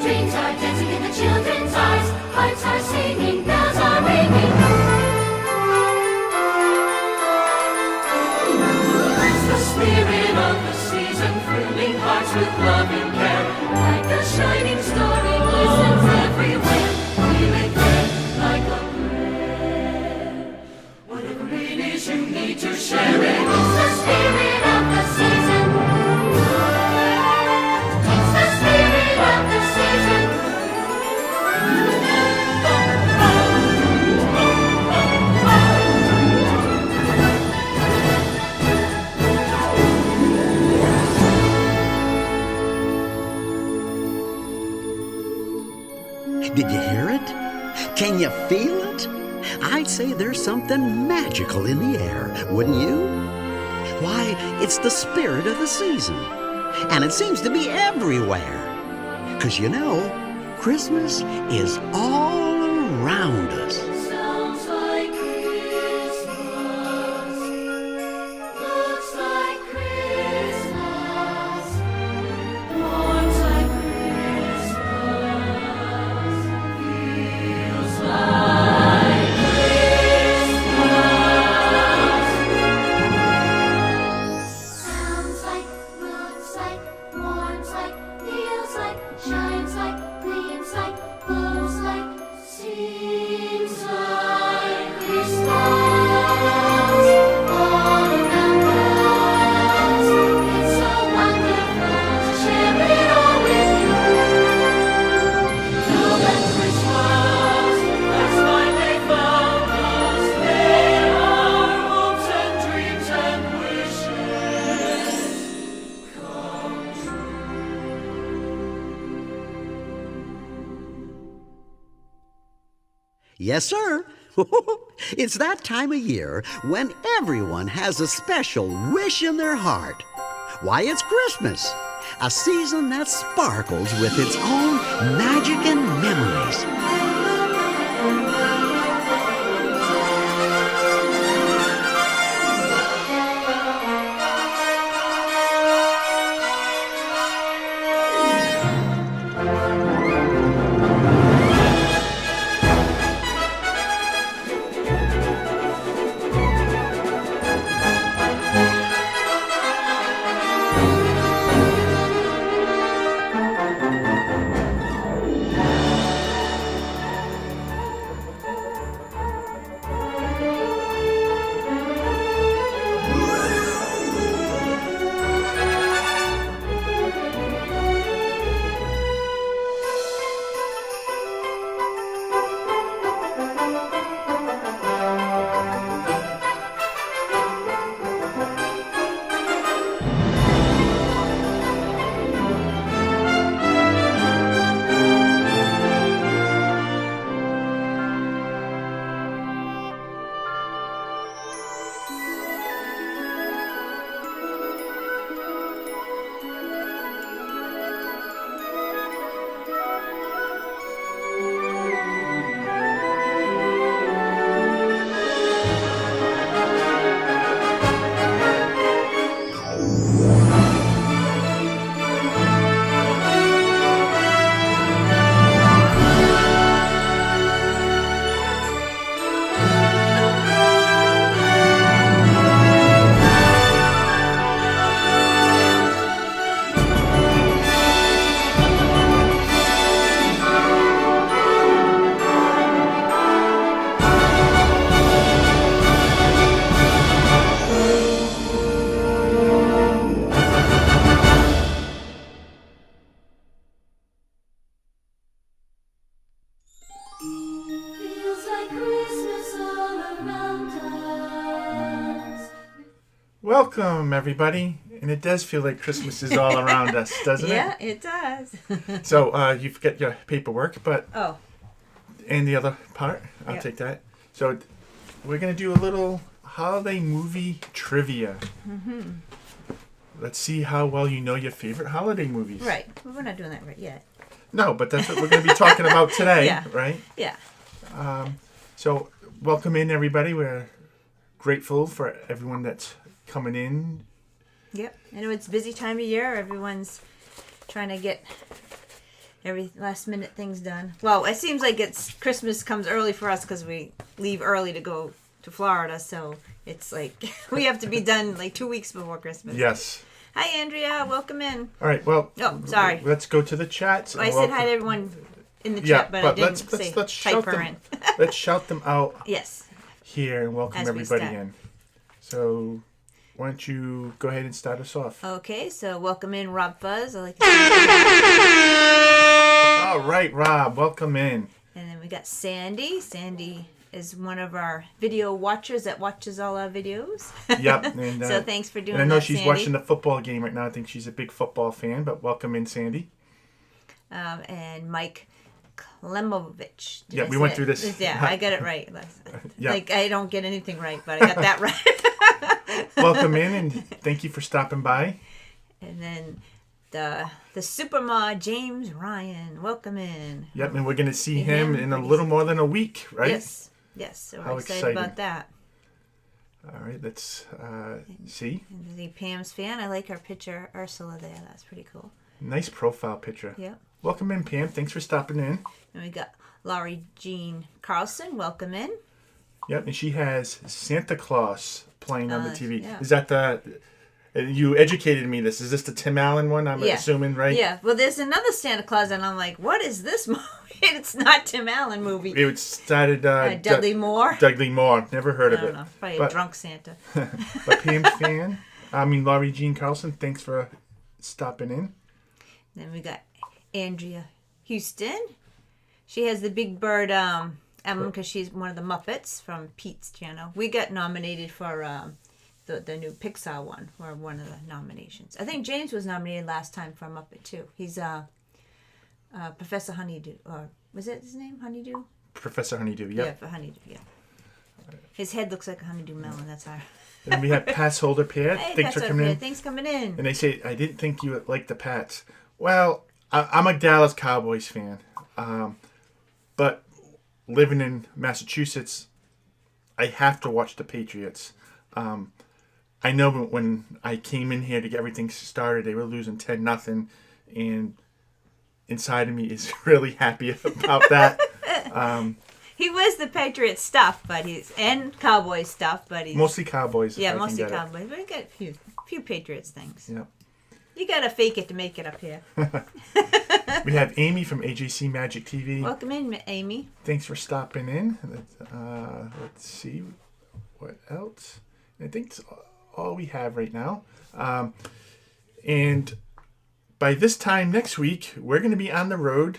Dreams are dancing in the children's eyes. Hearts are singing, bells are ringing. It's the spirit of the season, thrilling hearts with loving care. Like a shining star, it glistens everywhere. Feel it there, like a prayer. Whatever it is you need to share it. It's the spirit of the season. It's the spirit of the season. Did you hear it? Can you feel it? I'd say there's something magical in the air, wouldn't you? Why, it's the spirit of the season. And it seems to be everywhere. 'Cause you know, Christmas is all around us. Sounds like Christmas. Looks like Christmas. Warms like Christmas. Feels like Christmas. Sounds like, looks like, warms like, feels like, shines like, gleams like, glows like, seems like Christmas all around us. It's so wonderful to share it all with you. Know that Christmas has finally found us. May our hopes and dreams and wishes come true. Yes, sir. It's that time of year when everyone has a special wish in their heart. Why, it's Christmas, a season that sparkles with its own magic and memories. Feels like Christmas all around us. Welcome, everybody. And it does feel like Christmas is all around us, doesn't Yeah, it? it does. So you've got your paperwork, but Oh, and the other part, I'll Yep. take that. So we're going to do a little holiday movie trivia. mm-hmm. Let's see how well you know your favorite holiday movies. Right. Well, we're not doing that right yet. No, but that's what we're going to be talking about today, Yeah. right? Yeah. So welcome in, everybody. We're grateful for everyone that's coming in. Yep. I know it's a busy time of year. Everyone's trying to get Every last minute things done. Well, it seems like Christmas comes early for us because we leave early to go to Florida. So it's like we have to be done like 2 weeks before Christmas. Yes. Hi, Andrea. Welcome in. All right. Well. Oh, sorry. Let's go to the chats. Well, I said hi to everyone in the chat, but I didn't say let's type shout her them. in. Let's shout them out. Yes. Here and welcome As we everybody start. in. So, why don't you go ahead and start us off? Okay, so welcome in, Rob Fuzz. I like. All right, Rob, welcome in. And then we got Sandy. Sandy is one of our video watchers that watches all our videos. Yep. And, So thanks for doing and I know that, she's Sandy. watching the football game right now. I think she's a big football fan, but welcome in, Sandy. And Mike Klemovich. Did Yeah, I we say went it? through this. Yeah, I got it right. Yeah. Like, I don't get anything right, but I got that right. Welcome in, and thank you for stopping by. And then the Superma James Ryan. Welcome in. Yep, and we're going to see him in a little more than a week, right? Yes. Yes, so we're How excited exciting. about that. All right, let's see. And the Pam's fan. I like our picture, Ursula there. That's pretty cool. Nice profile picture. Yep. Welcome in, Pam. Thanks for stopping in. And we got Laurie Jean Carlson. Welcome in. Yep, and she has Santa Claus playing on the TV. yeah. Is that the... You educated me this. Is this the Tim Allen one, I'm assuming, right? Yeah. Well, there's another Santa Claus, and I'm like, what is this movie? It's not Tim Allen movie. It started... Dudley Moore. Dudley Moore. Never heard I of don't it. know. Probably But- a drunk Santa. But Pam's fan, Laurie Jean Carlson, thanks for stopping in. Then we got Andrea Houston. She has the Big Bird album because she's one of the Muppets from Pete's channel. We got nominated for the new Pixar one, or one of the nominations. I think James was nominated last time for Muppet too. He's Professor Honeydew, or was that his name? Honeydew? Professor Honeydew, Yeah, yep. for Honeydew, yeah. His head looks like a honeydew melon, that's how. And we have Pass Holder Pair. Hey, Thanks for Pat's coming over in. here. Thanks for coming in. And they say, I didn't think you would like the Pats. Well, I'm a Dallas Cowboys fan. But living in Massachusetts, I have to watch the Patriots. I know when I came in here to get everything started, they were losing 10-0, and inside of me is really happy about that. He was the Patriot stuff, and Cowboy stuff, but he's Mostly Cowboys. yeah, if I can mostly get it. Cowboys. But we got a few Patriots things. Yeah. You gotta fake it to make it up here. We have Amy from AJC Magic TV. Welcome in, Amy. Thanks for stopping in. Let's see what else. I think that's all we have right now. And by this time next week, we're going to be on the road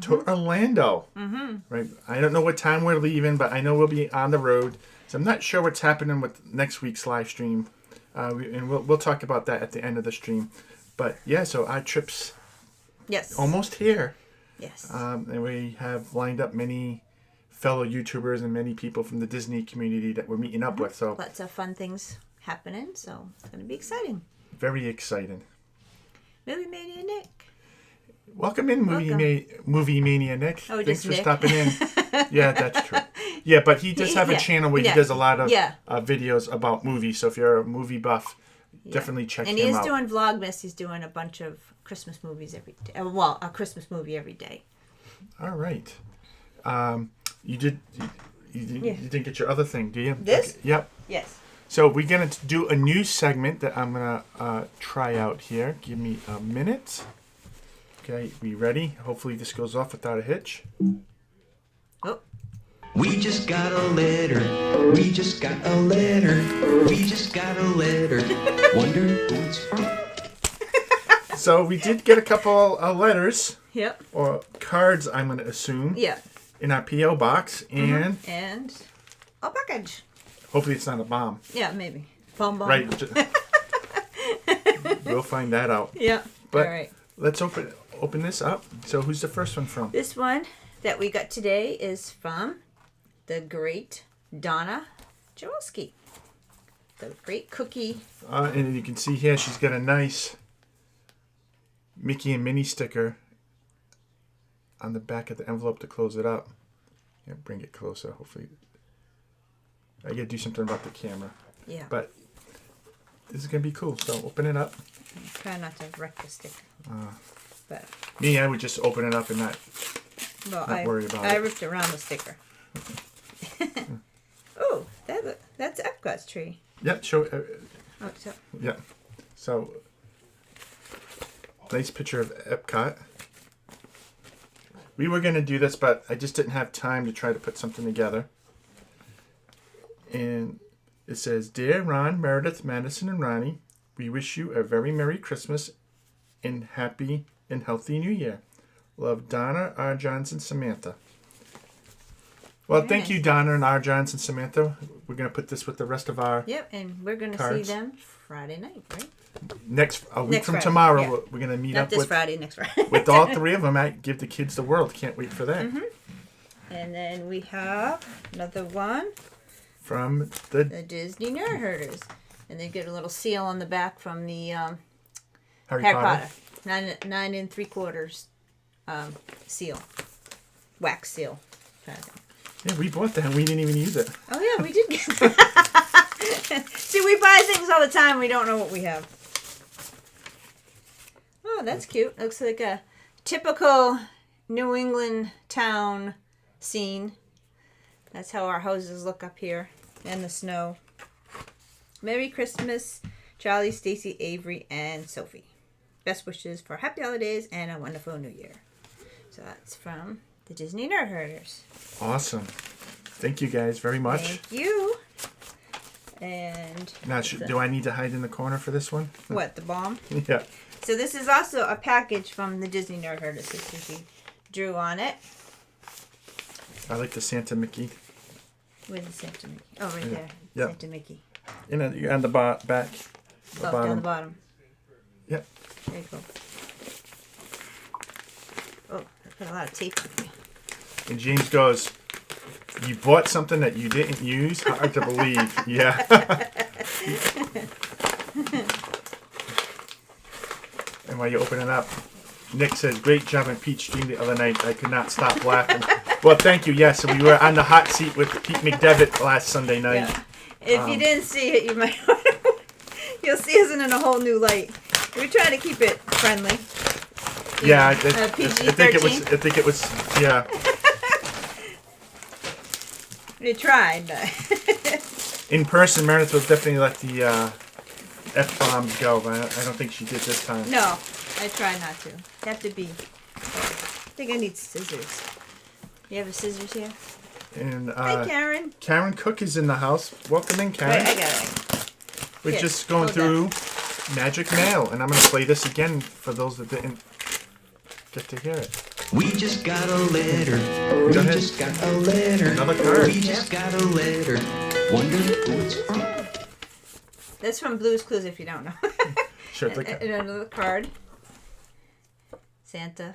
to Orlando. Mm-hmm. Right? I don't know what time we're leaving, but I know we'll be on the road. So I'm not sure what's happening with next week's live stream. And we'll talk about that at the end of the stream. But yeah, so our trip's Yes. almost here. Yes. And we have lined up many fellow YouTubers and many people from the Disney community that we're meeting up with. So Lots of fun things happening, so it's gonna be exciting. very exciting. Movie Mania Nick. Welcome in, Movie Mania Nick. Oh, Thanks just for Nick. stopping in. Yeah, that's true. Yeah, but he does have a Yeah, channel where yeah, he does a lot of yeah. videos about movies. So if you're a movie buff, definitely check And him he is out. doing Vlogmas. He's doing a bunch of Christmas movies every day. Well, a Christmas movie every day. All right. You didn't get your other thing, do you? This? Okay. Yep. Yes. So we're going to do a new segment that I'm going to try out here. Give me a minute. Okay, we ready? Hopefully this goes off without a hitch. Oh. We just got a letter. We just got a letter. We just got a letter. Wonder who it's from. So we did get a couple of letters, Yep. or cards, I'm going to assume, Yeah. in our P.O. box. And And a package. hopefully it's not a bomb. Yeah, maybe. Bomb. Right. We'll find that out. Yeah. But All right. let's open this up. So who's the first one from? This one that we got today is from the great Donna Jaworski. The great cookie. And you can see here she's got a nice Mickey and Minnie sticker on the back of the envelope to close it up. Yeah, bring it closer, hopefully. I gotta do something about the camera. Yeah. But this is gonna be cool. So open it up. Try not to wreck the sticker. But Me, I would just open it up and not well, Not worry about I it. ripped around the sticker. Oh, that's Epcot's tree. Yep, show Oh, so yeah. So nice picture of Epcot. We were gonna do this, but I just didn't have time to try to put something together. And it says, "Dear Ron, Meredith, Madison, and Ronnie, we wish you a very Merry Christmas and happy and healthy New Year. Love, Donna, R. Johns, and Samantha." Well, Very thank you, nice. Donna and R. Johns and Samantha. We're gonna put this with the rest of our yep, and we're gonna see Cards. them Friday night, right? a week Next from Friday, tomorrow. yeah. We're gonna meet Not up this with Friday, next Friday. with all three of them. I give the kids the world. Can't wait for that. And then we have another one, From the the Disney Nerd Herders, and they get a little seal on the back from the Harry Harry Potter. Potter. 9 3/4 seal, wax seal. Kind of thing. Yeah, we bought that and we didn't even use it. Oh yeah, we did get that. See, we buy things all the time. We don't know what we have. Oh, that's cute. Looks like a typical New England town scene. That's how our houses look up here. And the snow. Merry Christmas, Charlie, Stacy, Avery, and Sophie. Best wishes for happy holidays and a wonderful new year. So that's from the Disney Nerd Herders. Awesome. Thank you guys very much. Thank you. And Now, do I need to hide in the corner for this one? what, the bomb? Yeah. So this is also a package from the Disney Nerd Herders. She drew on it. I like the Santa Mickey. Where's the Santa Mickey? Oh, right there. Yep. Santa Mickey. And then on the back. The Oh, bottom. down the bottom. Yep. There you go. Oh, I put a lot of tape on you. And James goes, "You bought something that you didn't use? Hard to believe." Yeah. And while you open it up, Nick says, "Great job on Pete's stream the other night. I could not stop laughing." Well, thank you. Yes, we were on the hot seat with Pete McDevitt last Sunday night. Yeah. If you didn't see it, you might you'll see us in a whole new light. We're trying to keep it friendly. Yeah, I PG-13? think it was. Yeah. We tried, but In person, Meredith would definitely let the F-bombs go, but I don't think she did this time. no, I try not to. You have to be. I think I need scissors. You have a scissors here? And Hi, Karen. Karen Cook is in the house. Welcome in, Karen. Wait, I got it. We're Here, just going hold through Magic Mail, and I'm going to play this again for those that didn't get to hear it. We just got a letter. We Go ahead. just got a letter. Another card. We just got a letter. Wonder who it's from. That's from Blue's Clues, if you don't know. Sure, it's like And another card. Santa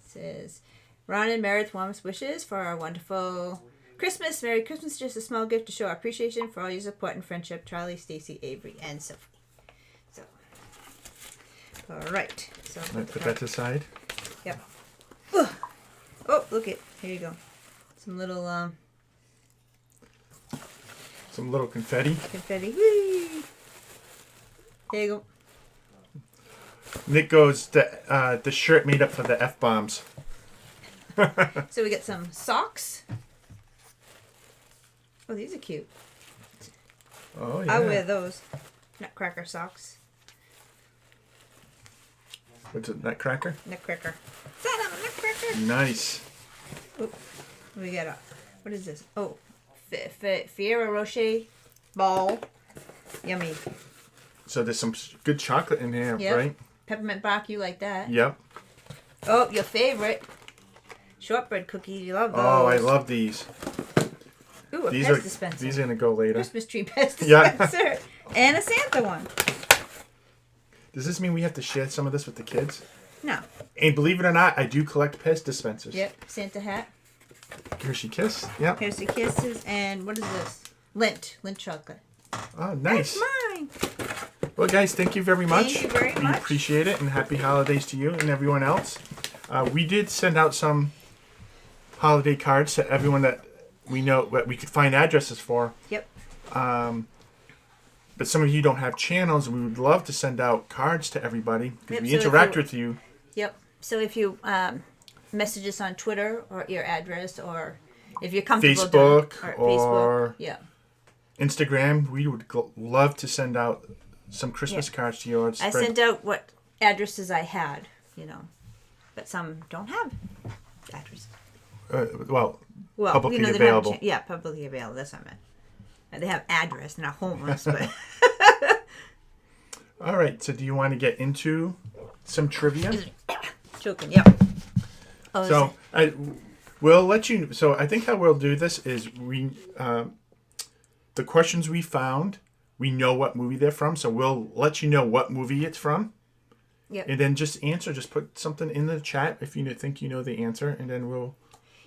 says, "Ron and Meredith warmest wishes for our wonderful Christmas. Merry Christmas. Just a small gift to show our appreciation for all your support and friendship. Charlie, Stacy, Avery, and Sophie." So, all right. So I'll Might the put card- that to the side. Yep. Ugh. Oh, look it. Here you go. Some little Some little confetti. confetti. Whee! There you go. Nick goes, the shirt made up for the F-bombs. So we get some socks. Oh, these are cute. Oh, yeah. I wear those. Nutcracker socks. What's it, Nutcracker? Nutcracker. Santa Nutcracker. Nice. Oop. We got a. What is this? Oh, Ferrero Rocher ball. Yummy. So there's some good chocolate in here, Yep. right? Peppermint bark. You like that? Yep. Oh, your favorite. Shortbread cookies. You love those. Oh, I love these. Ooh, a These pest are dispenser. these are gonna go later. Christmas tree pest Yeah. dispenser. And a Santa one. Does this mean we have to share some of this with the kids? No. And believe it or not, I do collect pest dispensers. Yep. Santa hat. Hershey Kiss. Yep. Here's the kisses. And what is this? Lint chocolate. Oh, nice. That's mine. Well, guys, thank you very much. Thank you very We much. appreciate it, and happy holidays to you and everyone else. We did send out some holiday cards to everyone that we know that we could find addresses for. Yep. But but some of you don't have channels, and we would love to send out cards to everybody because Yep, we so if interact you- with you. Yep. So if you message us on Twitter or your address, or if you're comfortable Facebook doing, or- yeah. Instagram, we would love to send out some Christmas cards to you. I sent out what addresses I had, but some don't have addresses. Well, Well, publicly they don't have available. yeah, publicly available. That's what I meant. They have address, not homeless, but All right. So, do you want to get into some trivia? joking. Yep. Oh, So, we'll let you. So, I think how we'll do this is the questions we found. We know what movie they're from, so we'll let you know what movie it's from, yep. and then just answer. Just put something in the chat if you think you know the answer, and then we'll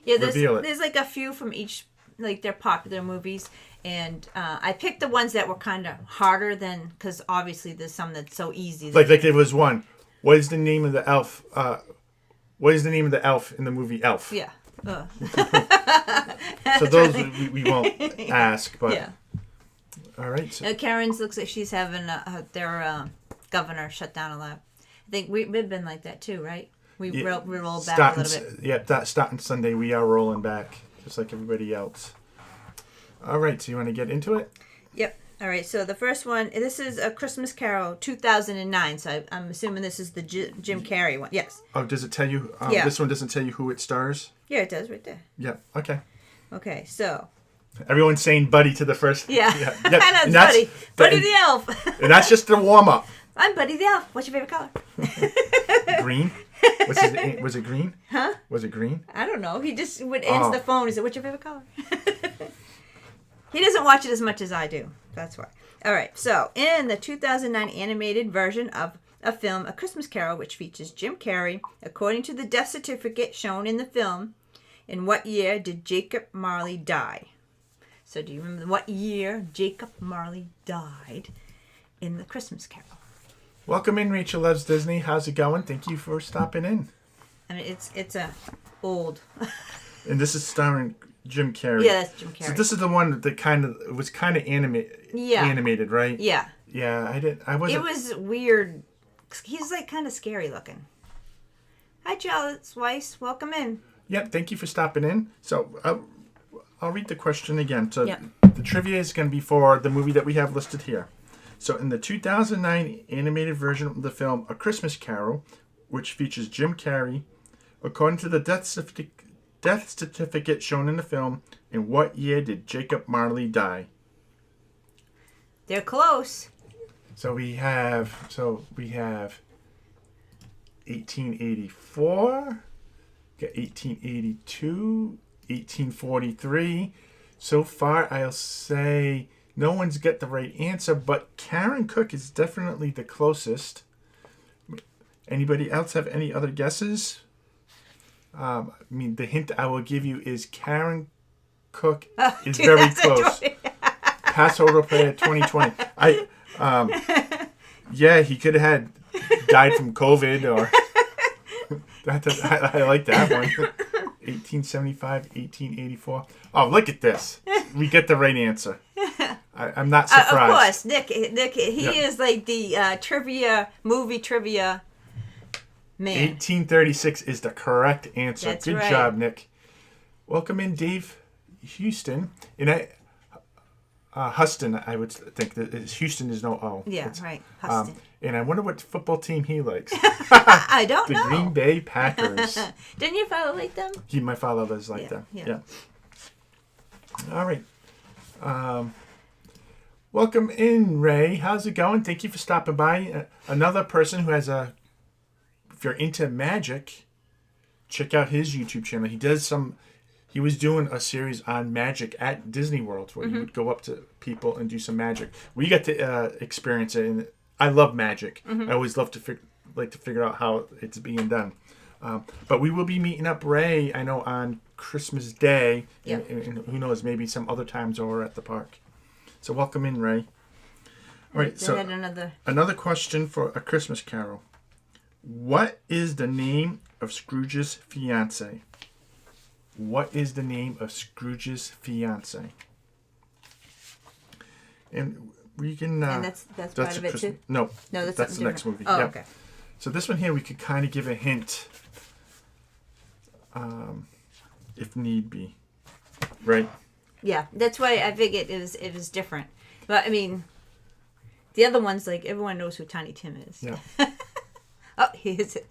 there's reveal it. there's like a few from each, like they're popular movies, and I picked the ones that were kind of harder than, because obviously there's some that's so easy. Like there was one. What is the name of the elf? What is the name of the elf in the movie Elf? Yeah. So those we won't ask, but Yeah. all right. So, Karen's looks like she's having their governor shut down a lot. I think we've been like that too, right? We rolled back a little bit. Yeah, starting Sunday, we are rolling back, just like everybody else. All right, so you want to get into it? Yep. All right. So the first one, this is A Christmas Carol, 2009. So I'm assuming this is the Jim Carrey one. Yes. Oh, does it tell you? Yeah. This one doesn't tell you who it stars? Yeah, it does right there. Yeah, okay. Okay. So. Everyone's saying Buddy to the first. Yeah. yeah. That's And Buddy. Buddy the Elf. And that's just the warm-up. I'm Buddy the Elf. What's your favorite color? Green? Was it green? Huh? Was it green? I don't know. He just would answer the phone. He said, "What's your favorite color?" He doesn't watch it as much as I do. That's why. All right. So, in the 2009 animated version of a film, A Christmas Carol, which features Jim Carrey, according to the death certificate shown in the film, in what year did Jacob Marley die? So, do you remember what year Jacob Marley died in The Christmas Carol? Welcome in, Rachel Loves Disney. How's it going? Thank you for stopping in. I mean, it's a old. And this is starring Jim Carrey. Yeah, that's Jim Carrey. So this is the one that was kind of animated, right? Yeah. Yeah, I wasn't. It was weird. He's like kind of scary looking. Hi, Charlotte's Weiss. Welcome in. Yep, thank you for stopping in. So I'll read the question again. So Yep. the trivia is going to be for the movie that we have listed here. So in the 2009 animated version of the film A Christmas Carol, which features Jim Carrey, according to the death certificate shown in the film, in what year did Jacob Marley die? They're close. So we have 1884, got 1882, 1843. So far, I'll say no one's got the right answer, but Karen Cook is definitely the closest. Anybody else have any other guesses? I mean, the hint I will give you is Karen Cook is very close. Passover player 2020. Yeah, he could have died from COVID or. I like that one. 1875, 1884. Oh, look at this. We get the right answer. I'm not surprised. Of course, Nick, he is like the movie trivia man. 1836 is the correct answer. That's Good right. job, Nick. Welcome in, Dave Houston. And Huston, I would think. Houston is no O. Yeah, It's, right. Huston. and I wonder what football team he likes. I don't The know. Green Bay Packers. Didn't your father like them? My father does like them. yeah. All right. Welcome in, Ray. How's it going? Thank you for stopping by. Another person who has if you're into magic, check out his YouTube channel. He was doing a series on magic at Disney World where you would go up to people and do some magic. We got to experience it, and I love magic. I always love to figure out how it's being done. But we will be meeting up Ray, I know, on Christmas Day, and who knows, maybe some other times over at the park. So welcome in, Ray. All right, They so had another question for A Christmas Carol. What is the name of Scrooge's fiance? What is the name of Scrooge's fiance? And we can. And that's part of it too? No, No, that's the something next different. movie. Oh, yeah. okay. So this one here, we could kind of give a hint, if need be, right? Yeah, that's why I figured it was different. But I mean, the other ones, like, everyone knows who Tiny Tim is. Yeah. Oh, here's it.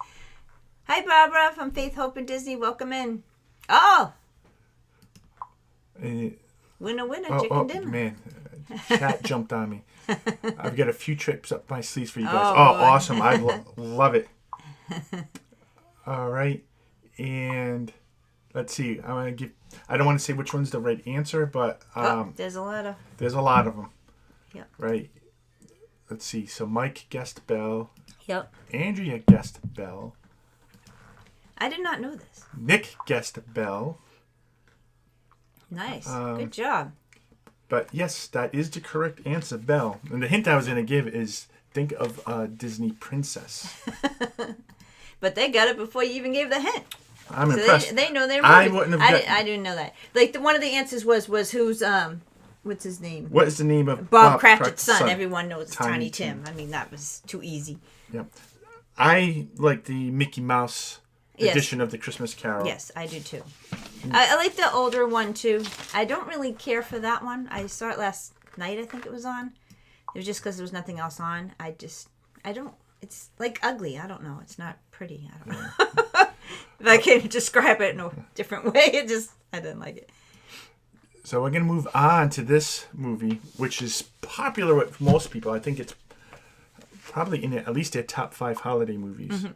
Hi, Barbara from Faith, Hope, and Disney. Welcome in. Oh, winner, chicken dinner. Man, chat jumped on me. I've got a few trips up my sleeves for you guys. Oh, Oh, boy. awesome! I love it. All right, and let's see. I don't want to say which one's the right answer, but There's a lot of. there's a lot of them. Yep. Right. Let's see. So Mike guessed Belle. Yep. Andrea guessed Belle. I did not know this. Nick guessed Belle. Nice. Good job. But yes, that is the correct answer, Belle. And the hint I was going to give is think of a Disney princess. But they got it before you even gave the hint. I'm So impressed. they know their I movie. wouldn't have gotten- I didn't know that. Like, one of the answers was who's what's his name? What is the name of Bob Cratchit's son. Everyone knows it's Tiny Tiny Tim. Tim. I mean, that was too easy. Yep. I like the Mickey Mouse Yes. edition of the Christmas Carol. Yes, I do too. I like the older one too. I don't really care for that one. I saw it last night. I think it was on. It was just because there was nothing else on. I don't. It's like ugly. I don't know. It's not pretty. I don't know. If I can describe it in a different way, I didn't like it. So we're going to move on to this movie, which is popular with most people. I think it's probably in at least their top 5 holiday movies. Mm-hmm.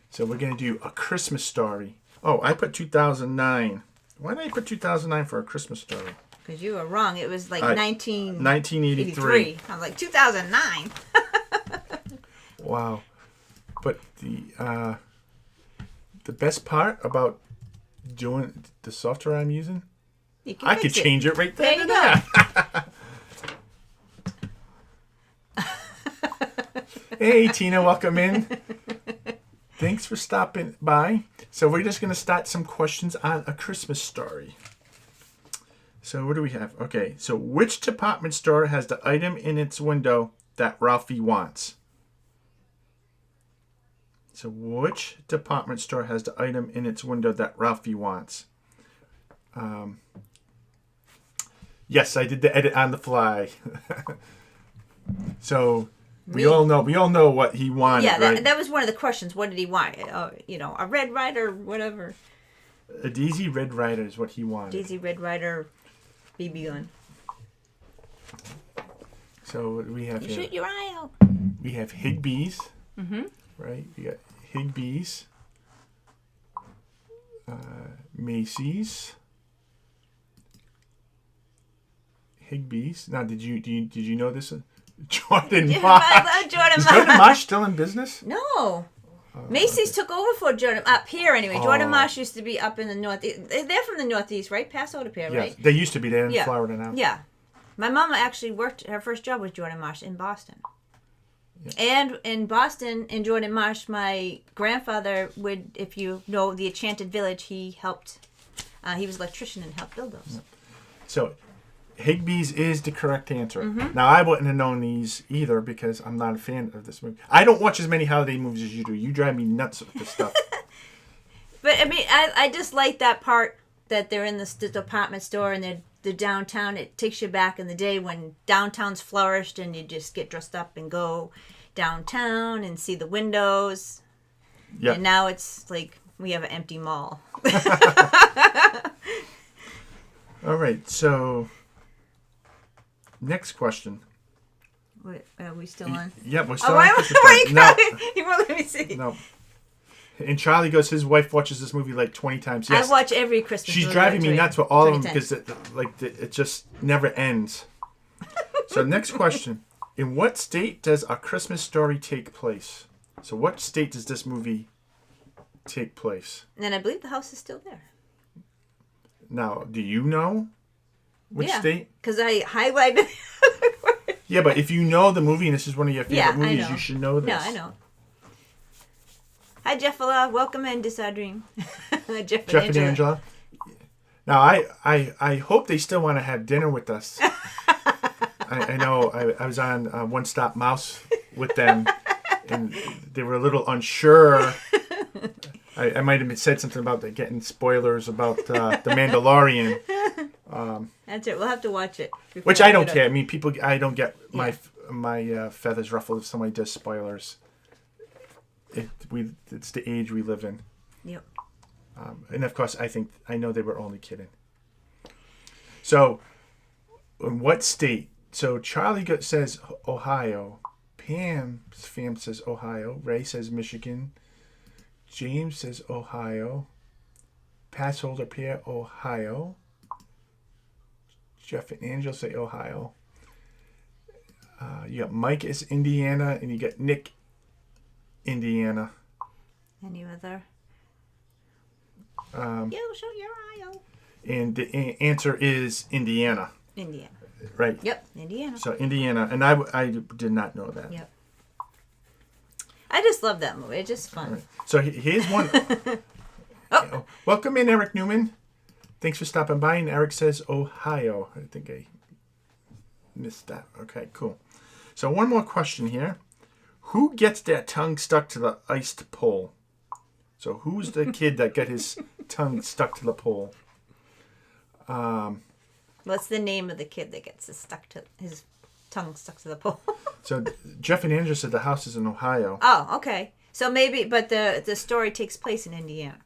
So we're going to do A Christmas Story. Oh, I put 2009. Why did I put 2009 for A Christmas Story? Because you were wrong. It was like 1983. I was like 2009. Wow. But the best part about doing the software I'm using, You can I fix could it. change it right there. There you and there. Hey, Tina, welcome in. Thanks for stopping by. So we're just going to start some questions on A Christmas Story. So what do we have? Okay, so which department store has the item in its window that Ralphie wants? So which department store has the item in its window that Ralphie wants? Yes, I did the edit on the fly. So we all know what he wanted. Yeah, right? that was one of the questions. What did he want? A Red Ryder, whatever. A Daisy Red Ryder is what he wanted. Daisy Red Ryder BB gun. So what do we have You here? shoot your eye out. We have Higbee's. Mm-hmm. Right? We got Higbee's. Macy's. Higbee's. Now, did you know this? Jordan Yeah, Marsh. I love Jordan Is Marsh. Jordan Marsh still in business? No. Macy's took over for Jordan up here anyway. Jordan Marsh used to be up in the northeast. They're from the northeast, right? Paso to Pier, right? Yes, they used to be there in Yeah. Florida now. Yeah. My mama actually worked, her first job was Jordan Marsh in Boston. And in Boston, in Jordan Marsh, my grandfather would, if you know the Enchanted Village, he helped, he was an electrician and helped build those. So, Higbee's is the correct answer. Now, I wouldn't have known these either because I'm not a fan of this movie. I don't watch as many holiday movies as you do. You drive me nuts with this stuff. But I mean, I just like that part that they're in the department store and they're downtown. It takes you back in the day when downtowns flourished and you just get dressed up and go downtown and see the windows. Yep. And now it's like we have an empty mall. All right, so next question. Wait, are we still on? Yep, we're still Oh, on why Christmas are you Story. No, crying? You won't let me see. no. And Charlie goes, his wife watches this movie like 20 times. Yes, I watch every Christmas she's movie driving me like nuts with all of them 20 because times. it just never ends. So next question. In what state does A Christmas Story take place? So what state does this movie take place? And I believe the house is still there. Now, do you know which state? Because I highlighted. Yeah, but if you know the movie and this is one of your favorite Yeah, I movies, know. you should know this. No, I know. Hi, Jeffala. Welcome in, Dream. Jeff Jeff and Angela. Now, I hope they still want to have dinner with us. I know I was on One Stop Mouse with them, and they were a little unsure. I might have said something about getting spoilers about The Mandalorian. That's it. We'll have to watch it. Which I don't care. I mean, I don't get my feathers ruffled if somebody does spoilers. It's the age we live in. Yep. And of course, I know they were only kidding. So, in what state? So Charlie says Ohio. Pam's fam says Ohio. Ray says Michigan. James says Ohio. Passholder Pierre, Ohio. Jeff and Angel say Ohio. You got Mike is Indiana, and you got Nick, Indiana. Any other? You show your eye. And the answer is Indiana. Indiana. Right. Yep, Indiana. So Indiana, and I did not know that. Yep. I just love that movie. It's just fun. Right. So here's one. Oh. Welcome in, Eric Newman. Thanks for stopping by. And Eric says Ohio. I think I missed that. Okay, cool. So one more question here. Who gets their tongue stuck to the iced pole? So who's the kid that got his tongue stuck to the pole? What's the name of the kid that gets his tongue stuck to the pole? So Jeff and Andrew said the house is in Ohio. Oh, okay. So maybe, but the story takes place in Indiana.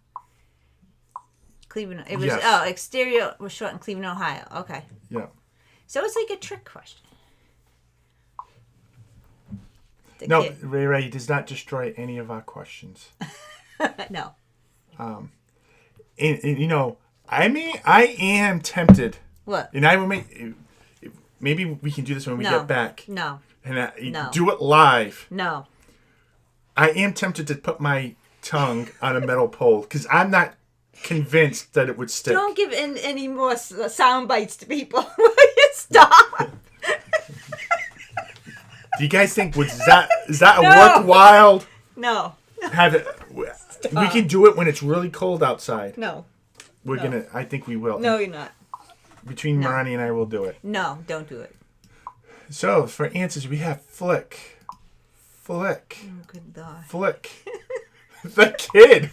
Cleveland. It was exterior was shot in Cleveland, Ohio. Okay. Yeah. So it's like a trick question. No, Ray does not destroy any of our questions. No. And you know, I am tempted. What? And I will maybe we can do this when we get back. No. And do it live. No. I am tempted to put my tongue on a metal pole because I'm not convinced that it would stick. Don't give in any more sound bites to people. Will you stop? Do you guys think is that a worthwhile? No. Have it. We can do it when it's really cold outside. No. We're gonna. I think we will. No, you're not. Between Marnie and I, we'll do it. No, don't do it. So for answers, we have Flick. Oh, good God. Flick. The kid.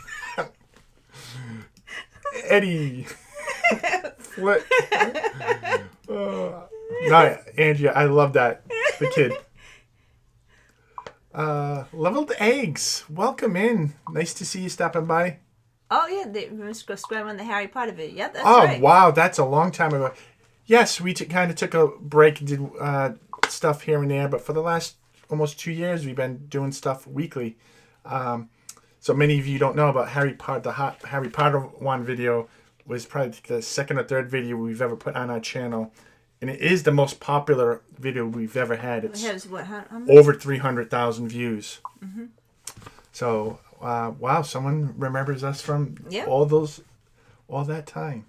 Eddie. Flick. No, Andrea, I love that. The kid. Leveled Eggs. Welcome in. Nice to see you stopping by. Oh, yeah. They must go scram on the Harry Potter video. Yeah, that's right. right. Oh, wow. That's a long time ago. Yes, we kind of took a break and did stuff here and there, but for the last almost 2 years, we've been doing stuff weekly. So many of you don't know about Harry Potter. The Harry Potter one video was probably the second or third video we've ever put on our channel. And it is the most popular video we've ever had. It's over 300,000 views. Mm-hmm. So, wow, someone remembers us from all that time.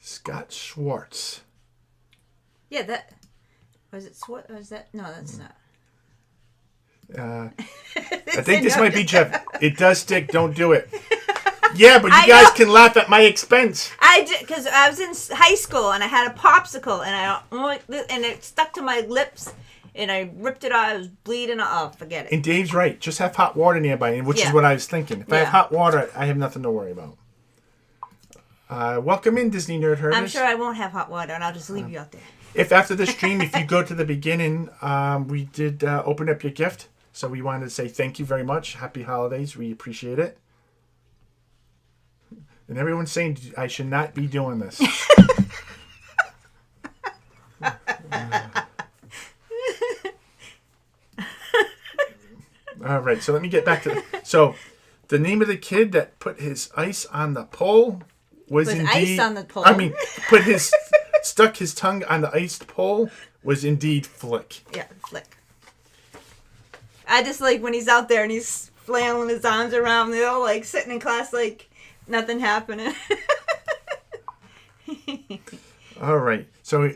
Scott Schwartz. Yeah, that was it. Was that? No, that's not. I think this might be Jeff. It does stick. Don't do it. Yeah, but you guys can laugh at my expense. I did because I was in high school and I had a popsicle and it stuck to my lips and I ripped it out. I was bleeding. Oh, forget it. And Dave's right. Just have hot water nearby, which is what I was thinking. If I have hot water, I have nothing to worry about. Welcome in, Disney Nerd Herders. I'm sure I won't have hot water and I'll just leave you out there. If after the stream, if you go to the beginning, we did open up your gift. So we wanted to say thank you very much. Happy holidays. We appreciate it. And everyone's saying I should not be doing this. All right, so let me get back to so the name of the kid that put his ice on the pole was indeed ice on the pole. I mean, stuck his tongue on the iced pole was indeed Flick. Yeah, Flick. I just like when he's out there and he's flailing his arms around, you know, like sitting in class like nothing happening. All right. So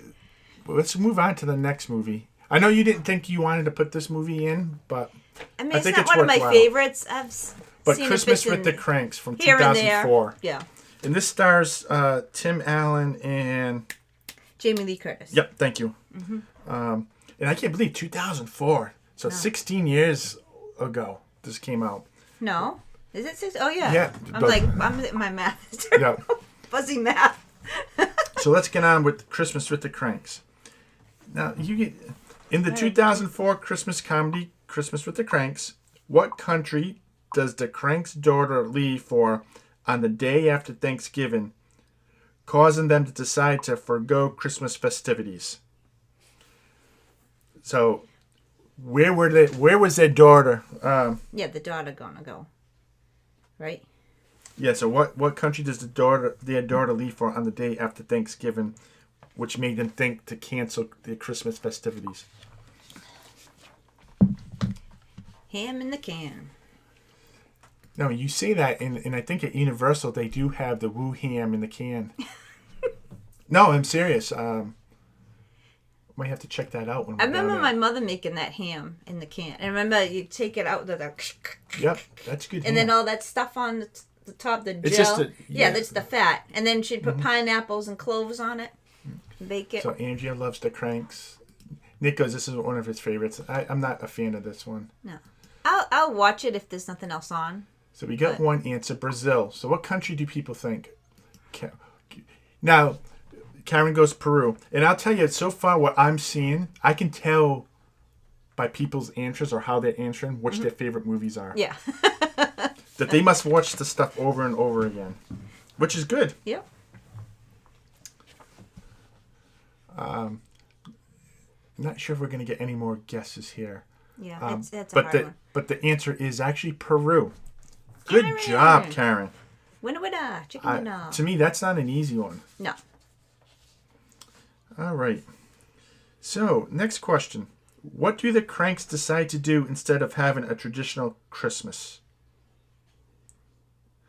let's move on to the next movie. I know you didn't think you wanted to put this movie in, but I mean, it's think not it's one of my worthwhile. favorites. I've But seen Christmas with the Cranks from here 2004. and there. Yeah. And this stars Tim Allen and Jamie Lee Curtis. Yep, thank you. And I can't believe 2004. So 16 years ago this came out. No. Is it 6? Oh, yeah. Yeah, My math is terrible. Yeah. Fuzzy math. So let's get on with Christmas with the Cranks. Now, in the 2004 Christmas comedy Christmas with the Cranks, what country does the Cranks' daughter leave for on the day after Thanksgiving, causing them to decide to forgo Christmas festivities? So, where was their daughter? Yeah, the daughter gonna go. Right? Yeah, so what country does their daughter leave for on the day after Thanksgiving, which made them think to cancel their Christmas festivities? Ham in the can. No, you say that, and I think at Universal they do have the Woo ham in the can. No, I'm serious. Might have to check that out when we're I remember down my there. mother making that ham in the can. And remember, you take it out, Yep, that's good. and ham. then all that stuff on the top, the It's gel. just yeah, that's the fat. And then she'd put pineapples and cloves on it. Bake it. So Andrea loves the Cranks. Nick goes, this is one of his favorites. I'm not a fan of this one. No. I'll watch it if there's nothing else on. So we got one answer, Brazil. So what country do people think? Now, Karen goes Peru. And I'll tell you, so far what I'm seeing, I can tell by people's answers or how they're answering which their favorite movies are. Yeah. That they must watch the stuff over and over again, which is good. Yep. I'm not sure if we're going to get any more guesses here. Yeah, that's a hard one. But the answer is actually Peru. Good job, Karen. Winner, chicken dinner. To me, that's not an easy one. No. All right. So, next question. What do the Cranks decide to do instead of having a traditional Christmas?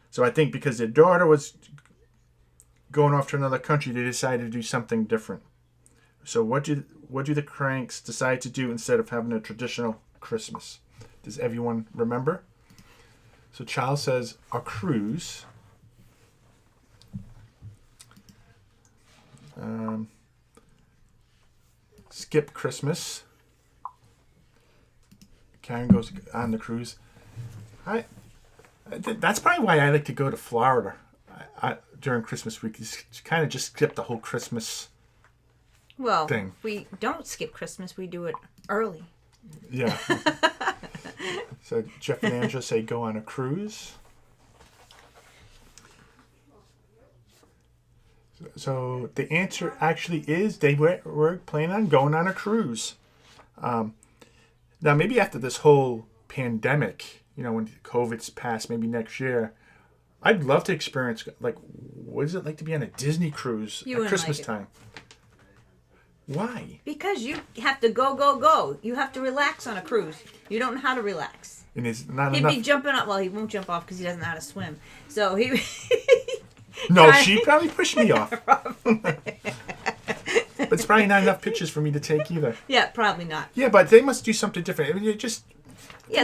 So I think because their daughter was going off to another country, they decided to do something different. So what do the Cranks decide to do instead of having a traditional Christmas? Does everyone remember? So Charles says a cruise. Skip Christmas. Karen goes on the cruise. That's probably why I like to go to Florida during Christmas week. Is kind of just skip the whole Christmas thing. We don't skip Christmas. We do it early. Yeah. So Jeff and Angela say go on a cruise. So the answer actually is they were planning on going on a cruise. Now maybe after this whole pandemic, when COVID's passed, maybe next year, I'd love to experience, what is it like to be on a Disney cruise at Christmas time? Why? Because you have to go. You have to relax on a cruise. You don't know how to relax. And it's not He'd enough. be jumping up. Well, he won't jump off because he doesn't know how to swim. So he... No, she probably pushed me off. But it's probably not enough pictures for me to take either. Yeah, probably not. Yeah, but they must do something different. I mean, Yeah, do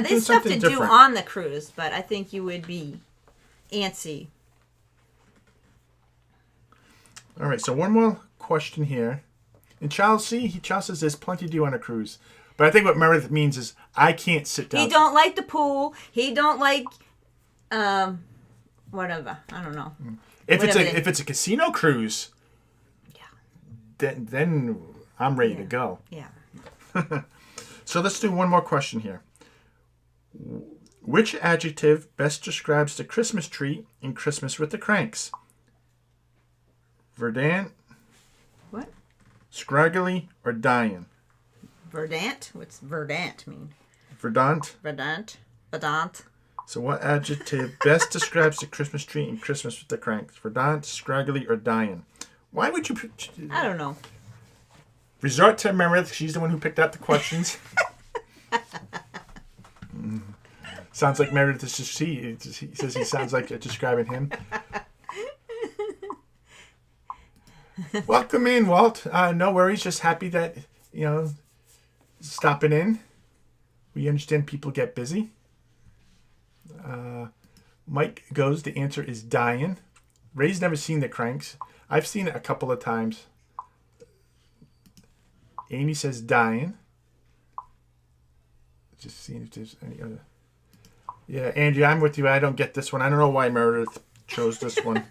there's stuff to something do different. on the cruise, but I think you would be antsy. All right, so one more question here. And Charles says there's plenty to do on a cruise. But I think what Meredith means is I can't sit down. He don't like the pool. He don't like, whatever. I don't know. If it's a casino cruise, then I'm ready to go. Yeah. So let's do one more question here. Which adjective best describes the Christmas tree in Christmas with the Cranks? Verdant, What? scraggly, or dying? Verdant? What's verdant mean? Verdant. Verdant? Verdant? So what adjective best describes the Christmas tree in Christmas with the Cranks? Verdant, scraggly, or dying? Why would you I don't know. resort to Meredith? She's the one who picked out the questions. Sounds like Meredith is just he says he sounds like describing him. Welcome in, Walt. No worries. Just happy that, stopping in. We understand people get busy. Mike goes, the answer is dying. Ray's never seen the Cranks. I've seen it a couple of times. Amy says dying. Just seeing if there's any other. Yeah, Angie, I'm with you. I don't get this one. I don't know why Meredith chose this one.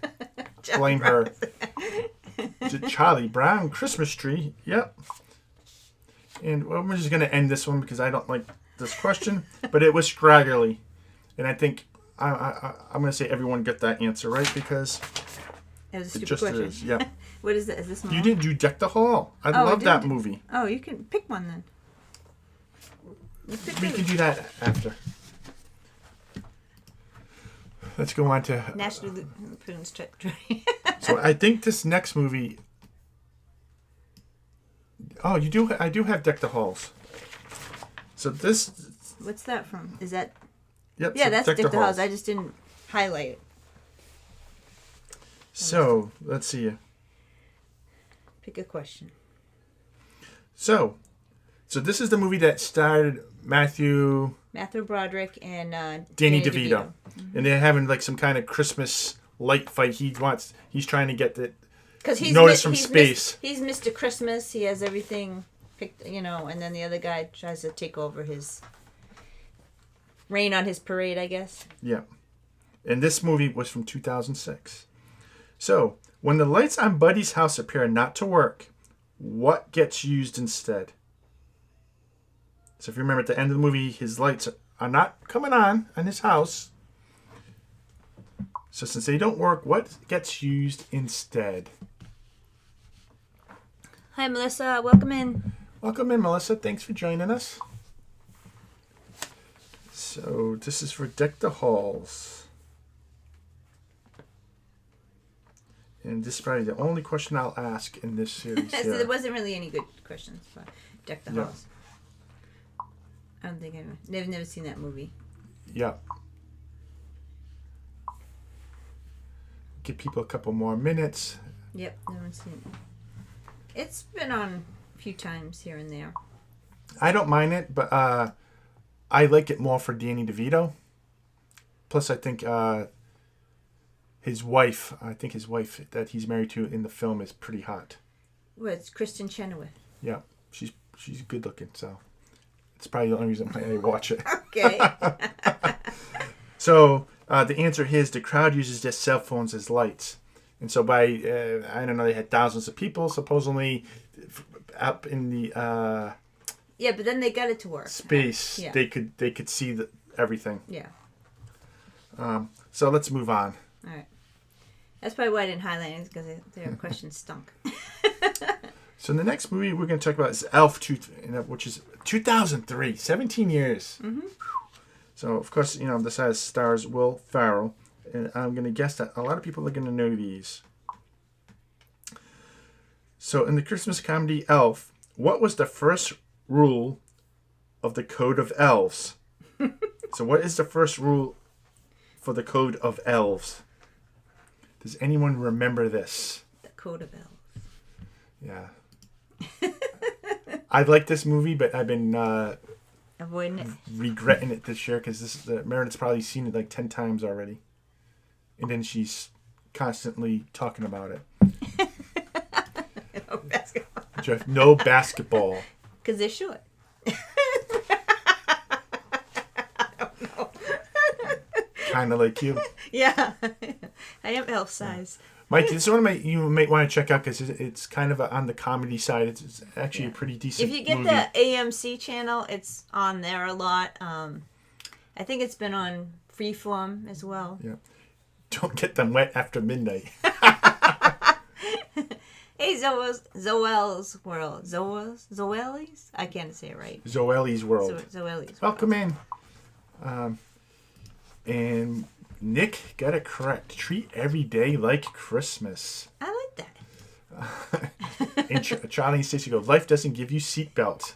Blame her. Is it Charlie Brown Christmas tree? Yep. And we're just going to end this one because I don't like this question. But it was scraggly. And I think I'm going to say everyone get that answer right because It was a it stupid just question. is. Yep. What is it? Is this You small? didn't do Deck the Hall. I love that movie. Oh, you can pick one then. We can do that after. Let's go on to. National Lampoon's So I think this next movie. Oh, you do. I do have Deck the Halls. So this. What's that from? Is that? Yep. Yeah, so that's Dick the Halls. I just didn't highlight it. So let's see. Pick a question. So this is the movie that starred Matthew Broderick and Danny DeVito. And they're having like some kind of Christmas light fight. He's trying to get the notice from space. He's Mr. Christmas. He has everything picked, and then the other guy tries to take over his rain on his parade, I guess. Yeah. And this movie was from 2006. So, when the lights on Buddy's house appear not to work, what gets used instead? So if you remember at the end of the movie, his lights are not coming on in his house. So since they don't work, what gets used instead? Hi, Melissa. Welcome in. Welcome in, Melissa. Thanks for joining us. So this is for Deck the Halls. And this is probably the only question I'll ask in this series So here. there wasn't really any good questions for Deck the Yeah. Halls. I don't think I've never seen that movie. Yeah. Give people a couple more minutes. Yep, never seen it. It's been on a few times here and there. I don't mind it, but I like it more for Danny DeVito. Plus, I think his wife that he's married to in the film is pretty hot. Well, it's Kristen Chenoweth. Yeah, she's good looking, so it's probably the only reason why I watch it. Okay. So the answer here is the crowd uses their cell phones as lights. And so by, I don't know, they had thousands of people supposedly up in the Yeah, but then they got it to work. space. Yeah. They could see everything. Yeah. So let's move on. All right. That's probably why I didn't highlight it, because their questions stunk. So the next movie we're going to talk about is Elf, which is 2003, 17 years. Mm-hmm. So, of course, this has stars Will Ferrell. And I'm going to guess that a lot of people are going to know these. So, in the Christmas comedy Elf, what was the first rule of the Code of Elves? So, what is the first rule for the Code of Elves? Does anyone remember this? The Code of Elves. Yeah. I like this movie, but I've been Avoiding it. regretting it this year because Meredith's probably seen it like 10 times already. And then she's constantly talking about it. No basketball. Jeff, no basketball. Because they're short. Kind of like you. Yeah. I am elf size. Mike, this is one you might want to check out because it's kind of on the comedy side. It's actually a pretty decent If you get movie. the AMC channel, it's on there a lot. I think it's been on Freeform as well. Yeah. Don't get them wet after midnight. Hey, Zoel's World. Zoel's? I can't say it right. Zoelli's World. Zoel's Welcome in. And Nick got it correct. Treat every day like Christmas. I like that. And Charlie and Stacey go, life doesn't give you seatbelts.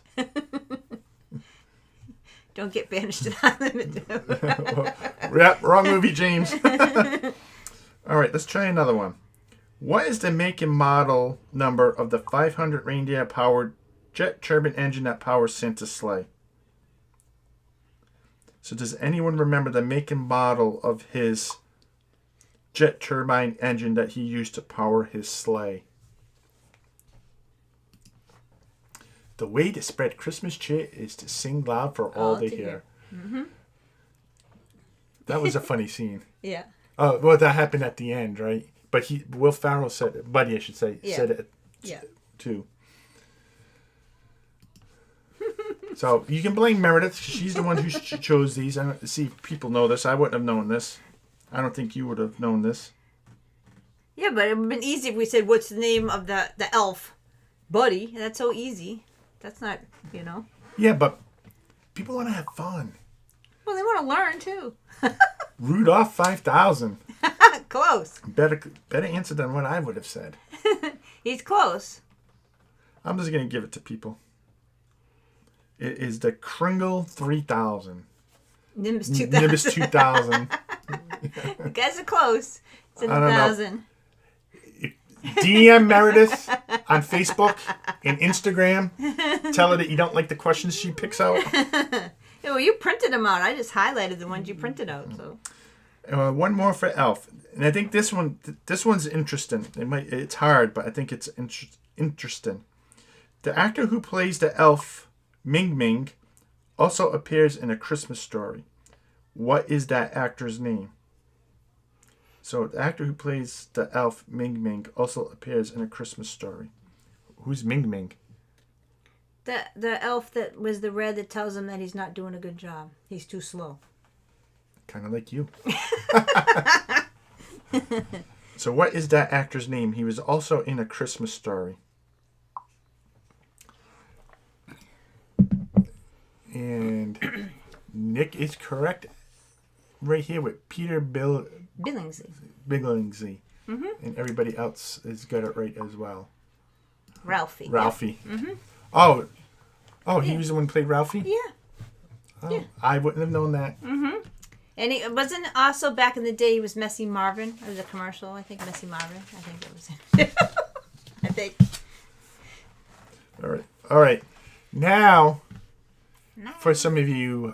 Don't get banished to the island. Yep, wrong movie, James. All right, let's try another one. What is the make and model number of the 500 reindeer-powered jet turbine engine that powers Santa's sleigh? So does anyone remember the make and model of his jet turbine engine that he used to power his sleigh? The way to spread Christmas cheer is to sing loud for all to hear. Mm-hmm. That was a funny scene. Yeah. Oh, well, that happened at the end, right? But Will Ferrell said it. Buddy, I should say, said it too. So you can blame Meredith. She's the one who chose these. I don't see if people know this. I wouldn't have known this. I don't think you would have known this. Yeah, but it would have been easy if we said, what's the name of the elf? Buddy. That's so easy. That's not, Yeah, but people want to have fun. Well, they want to learn, too. Rudolph 5000. Close. Better answer than what I would have said. He's close. I'm just going to give it to people. It is the Kringle 3000. Nimbus 2000. Nimbus 2000. You guys are close. It's in I don't know. 1,000. DM Meredith on Facebook and Instagram. Tell her that you don't like the questions she picks out. Yeah, well, you printed them out. I just highlighted the ones you printed out. So One more for Elf, and I think this one's interesting. It's hard, but I think it's interesting. The actor who plays the elf, Ming Ming, also appears in A Christmas Story. What is that actor's name? So the actor who plays the elf, Ming Ming, also appears in A Christmas Story. Who's Ming Ming? the elf that was the red that tells him that he's not doing a good job. He's too slow. Kind of like you. So what is that actor's name? He was also in A Christmas Story. And Nick is correct right here with Peter Billingsley. Mm-hmm. And everybody else has got it right as well. Ralphie. Mm-hmm. Oh, he was the one who played Ralphie? Yeah. Oh, Yeah. I wouldn't have known that. Mm-hmm. And he wasn't also back in the day. He was Messy Marvin. It was a commercial. I think Messy Marvin. I think it was him. I think. All right. Now, for some of you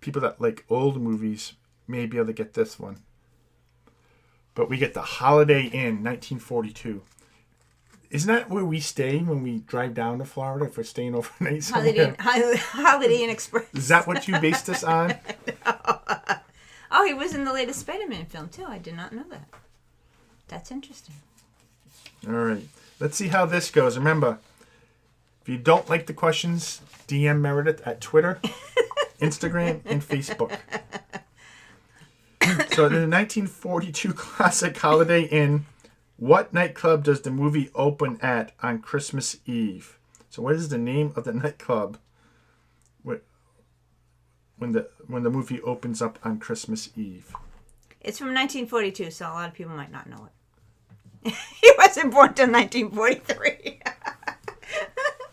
people that like old movies, may be able to get this one. But we get the Holiday Inn, 1942. Isn't that where we stay when we drive down to Florida if we're staying overnight somewhere? Holiday Inn Express. Is that what you based this on? No. Oh, he was in the latest Spider-Man film, too. I did not know that. That's interesting. All right. Let's see how this goes. Remember, if you don't like the questions, DM Meredith at Twitter, Instagram, and Facebook. So in the 1942 classic Holiday Inn, what nightclub does the movie open at on Christmas Eve? So what is the name of the nightclub when the movie opens up on Christmas Eve? It's from 1942, so a lot of people might not know it. He wasn't born till 1943.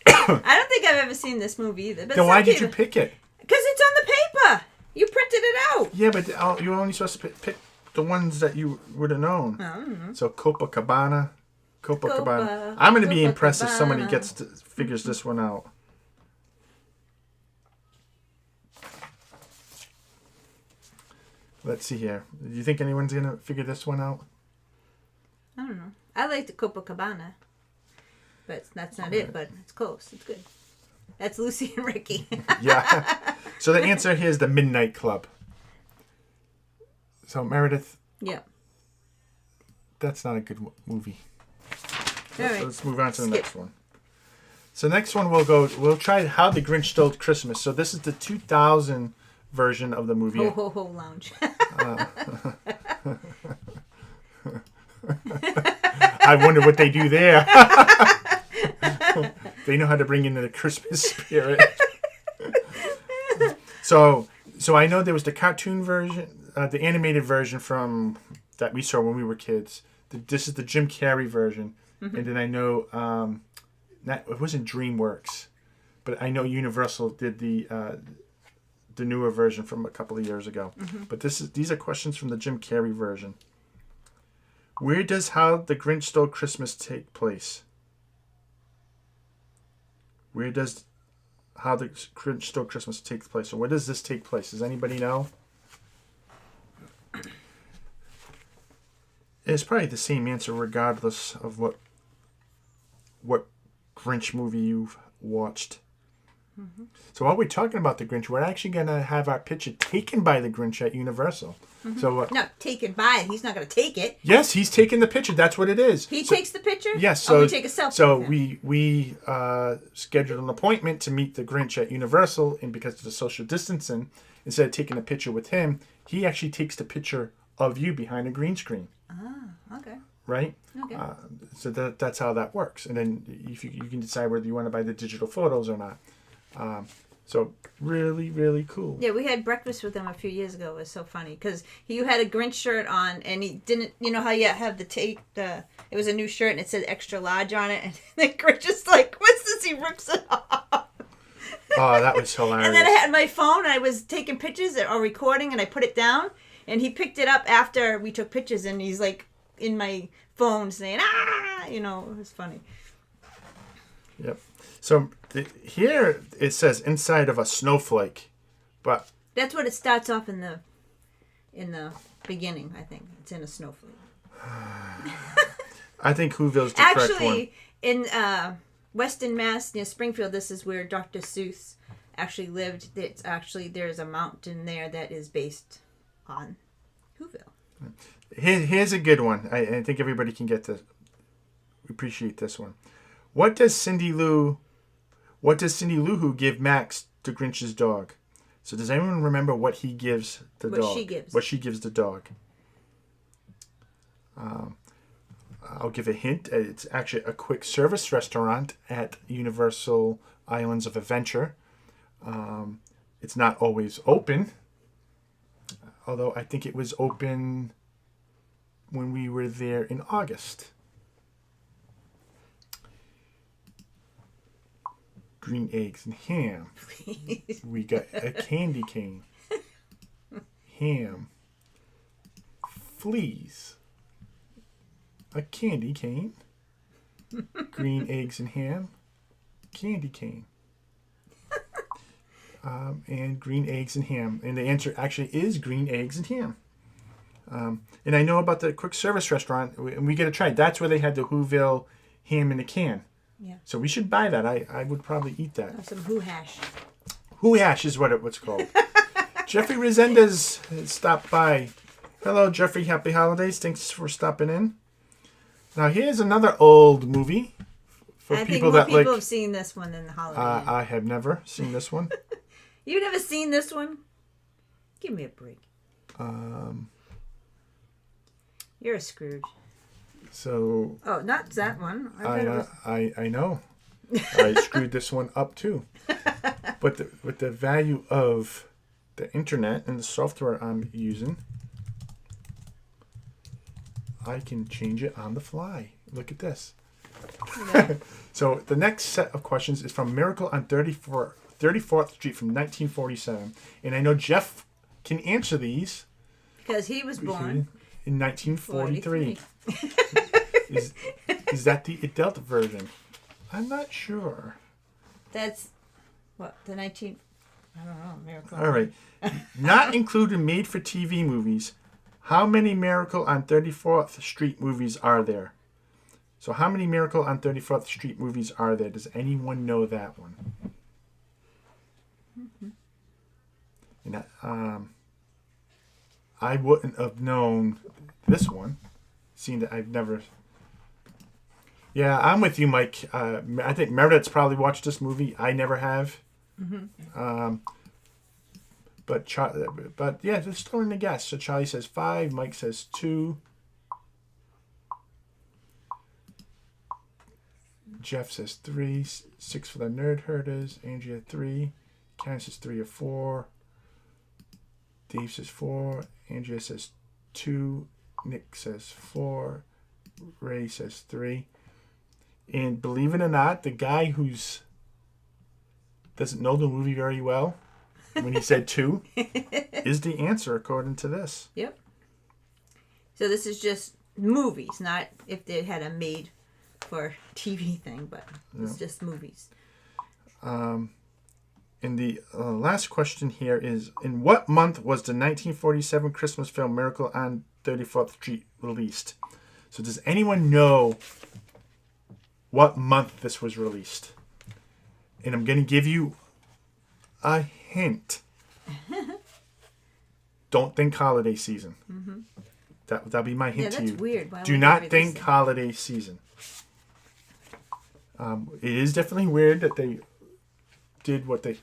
I don't think I've ever seen this movie either. But Then why did you pick it? Because it's on the paper. You printed it out. Yeah, but you were only supposed to pick the ones that you would have known. I don't know. So Copacabana. I'm going to be impressed if somebody figures this one out. Let's see here. Do you think anyone's going to figure this one out? I don't know. I like the Copacabana. But that's not it, but it's close. It's good. That's Lucy and Ricky. Yeah. So the answer here is the Midnight Club. So Meredith. Yeah. That's not a good movie. All right. Let's move on to the next one. So next one we'll try How the Grinch Stole Christmas. So this is the 2000 version of the movie. Ho Ho Ho Lounge. I wonder what they do there. They know how to bring in the Christmas spirit. So I know there was the cartoon version, the animated version from that we saw when we were kids. This is the Jim Carrey version, and then I know it wasn't DreamWorks, but I know Universal did the newer version from a couple of years ago. But these are questions from the Jim Carrey version. Where does How the Grinch Stole Christmas take place? Where does How the Grinch Stole Christmas take place? So where does this take place? Does anybody know? It's probably the same answer regardless of what Grinch movie you've watched. So while we're talking about the Grinch, we're actually going to have our picture taken by the Grinch at Universal. So No, taken by it. He's not going to take it. yes, he's taking the picture. That's what it is. He takes the picture? Yes. So we take a selfie. So with him. we scheduled an appointment to meet the Grinch at Universal, and because of the social distancing, instead of taking a picture with him, he actually takes the picture of you behind a green screen. Okay. Right? Okay. So that's how that works. And then if you can decide whether you want to buy the digital photos or not. So really, really cool. Yeah, we had breakfast with him a few years ago. It was so funny because you had a Grinch shirt on and he didn't, you know how you have the tape, it was a new shirt and it said extra large on it. And the Grinch is like, what's this? He rips it off. Oh, that was hilarious. And then I had my phone and I was taking pictures or recording and I put it down and he picked it up after we took pictures and he's like in my phone saying, you know, it was funny. Yep. So here it says inside of a snowflake, but That's what it starts off in the beginning. I think it's in a snowflake. I think Whoville's the correct one. Actually, in Weston, Mass, near Springfield, this is where Dr. Seuss actually lived. It's actually there's a mountain there that is based on Whoville. Here's a good one. I think everybody can get this. Appreciate this one. What does Cindy Lou Who give Max, the Grinch's dog? So does anyone remember what he gives the dog? What she gives the dog? I'll give a hint. It's actually a quick service restaurant at Universal Islands of Adventure. It's not always open, although I think it was open when we were there in August. Green eggs and ham. Please. We got a candy cane. Ham. Fleas. A candy cane. Green eggs and ham. Candy cane. And green eggs and ham. And the answer actually is green eggs and ham. And I know about the quick service restaurant, and we get to try it. That's where they had the Whoville ham in a can. Yeah. So we should buy that. I would probably eat that. Or some Who hash. Who hash is what it's called. Jeffrey Resendez stopped by. Hello, Jeffrey. Happy holidays. Thanks for stopping in. Now here's another old movie for I think people more that people like. have seen this one than the holiday. I have never seen this one. You've never seen this one? Give me a break. You're a Scrooge. So Oh, not that one. I know. I screwed this one up too. But with the value of the internet and the software I'm using, I can change it on the fly. Look at this. Yeah. So the next set of questions is from Miracle on 34th Street from 1947. And I know Jeff can answer these Because he was born in 1943. 43. Is that the adult version? I'm not sure. That's what the 19. I don't know. Miracle. All right. Not included made-for-TV movies. How many Miracle on 34th Street movies are there? So how many Miracle on 34th Street movies are there? Does anyone know that one? And I wouldn't have known this one, seeing that I've never... Yeah, I'm with you, Mike. I think Meredith's probably watched this movie. I never have. But yeah, just throwing a guess. So Charlie says 5. Mike says 2. Jeff says 3. 6 for the Nerd Herders. Andrea 3. Karen says 3 or 4. Dave says 4. Andrea says 2. Nick says 4. Ray says 3. And believe it or not, the guy who's doesn't know the movie very well, when he said 2, is the answer according to this. Yep. So this is just movies, not if they had a made for TV thing, but it's just movies. And the last question here is, in what month was the 1947 Christmas film Miracle on 34th Street released? So does anyone know what month this was released? And I'm going to give you a hint. Don't think holiday season. Mm-hmm. That'll be my hint to you. That's weird. Why Do would not they think release holiday season. It is definitely weird that they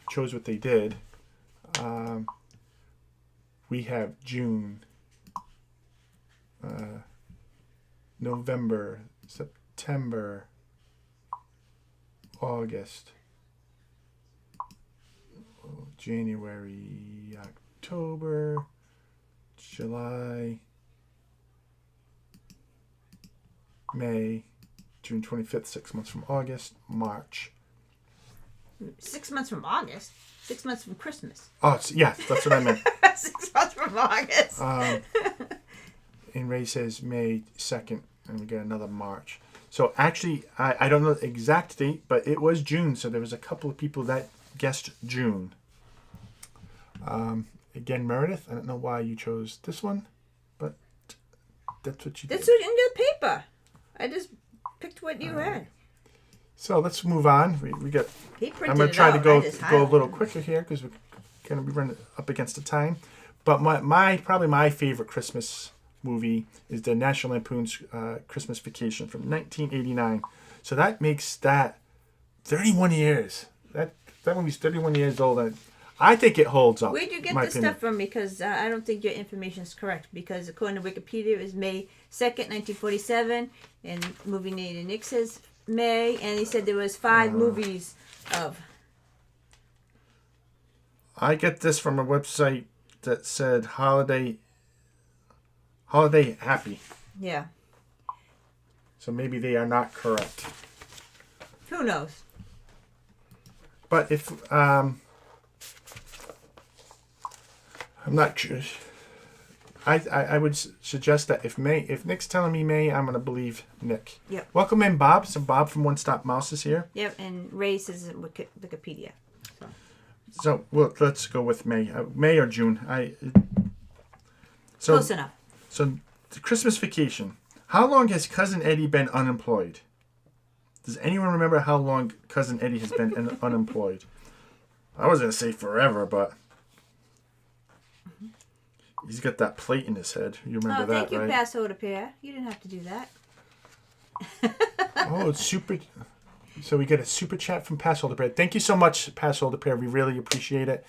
chose what they did. We have June, November, September, August, January, October, July, May, June 25th, 6 months from August, March. 6 months from August? 6 months from Christmas. Oh, yeah, that's what I meant. 6 months from August. And Ray says May 2nd, and we get another March. So actually, I don't know the exact date, but it was June, so there was a couple of people that guessed June. Again, Meredith, I don't know why you chose this one, but that's what you did. That's what in the paper. I just picked what you had. So let's move on. We got. He printed I'm going to it try out. to I go just a highlighted little it. quicker here because we're going to be running up against the time. But probably my favorite Christmas movie is the National Lampoon's Christmas Vacation from 1989. So that makes that 31 years. That movie's 31 years old. I think it holds up. Where'd you get my this opinion. stuff from? Because I don't think your information is correct. Because according to Wikipedia, it was May 2nd, 1947. And Movie Native Nick says May. And he said there was 5 movies of... I get this from a website that said Holiday Happy. Yeah. So maybe they are not correct. Who knows? But if I'm not sure. I would suggest that if Nick's telling me May, I'm gonna believe Nick. Yep. Welcome in, Bob. So Bob from One Stop Mouse is here. Yep. And Ray says in Wikipedia. So let's go with May. May or June. Close enough. So the Christmas Vacation. How long has Cousin Eddie been unemployed? Does anyone remember how long Cousin Eddie has been unemployed? I was gonna say forever, but he's got that plate in his head. You remember that, Thank you, right? Paso de Pear. You didn't have to do that. Oh, it's super. So we get a super chat from Paso de Pear. Thank you so much, Paso de Pear. We really appreciate it.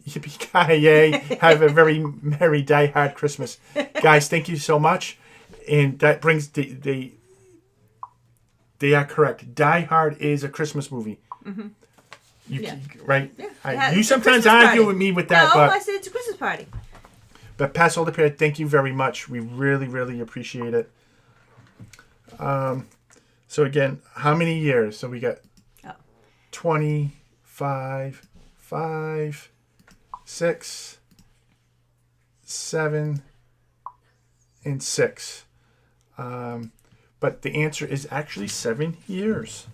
Yippee-ki-yay. Have a very merry die-hard Christmas. Guys, thank you so much. And that brings they are correct. Die Hard is a Christmas movie. Mm-hmm. Right? Yeah. You It's a sometimes Christmas argue party. with me with that, No, but I said it's a Christmas party. But Paso de Pear, thank you very much. We really, really appreciate it. So again, how many years? So we got 25, 5, 6, 7, and 6. But the answer is actually 7 years.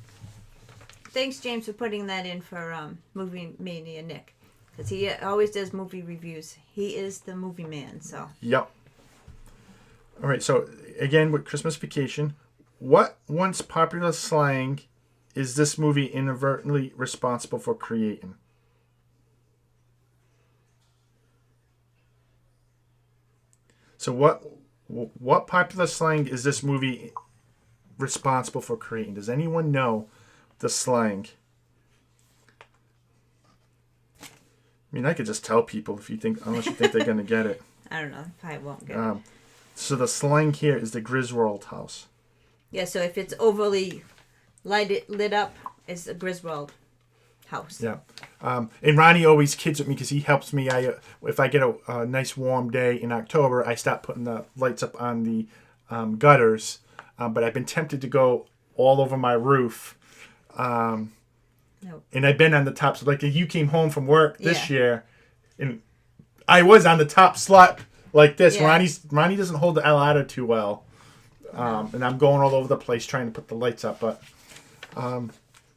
Thanks, James, for putting that in for Movie Mania Nick. Because he always does movie reviews. He is the movie man, so. Yep. All right, so again with Christmas Vacation, what once popular slang is this movie inadvertently responsible for creating? So what popular slang is this movie responsible for creating? Does anyone know the slang? I mean, I could just tell people unless you think they're gonna get it. I don't know. Probably won't get it. So the slang here is the Griswold house. Yeah, so if it's overly lit up, it's a Griswold house. Yeah. And Ronnie always kids with me because he helps me. If I get a nice warm day in October, I stop putting the lights up on the gutters. But I've been tempted to go all over my roof. Nope. And I've been on the top. So like you came home from work this year, and I was on the top slot like this. Yeah. Ronnie doesn't hold the ladder too well. And I'm going all over the place trying to put the lights up. But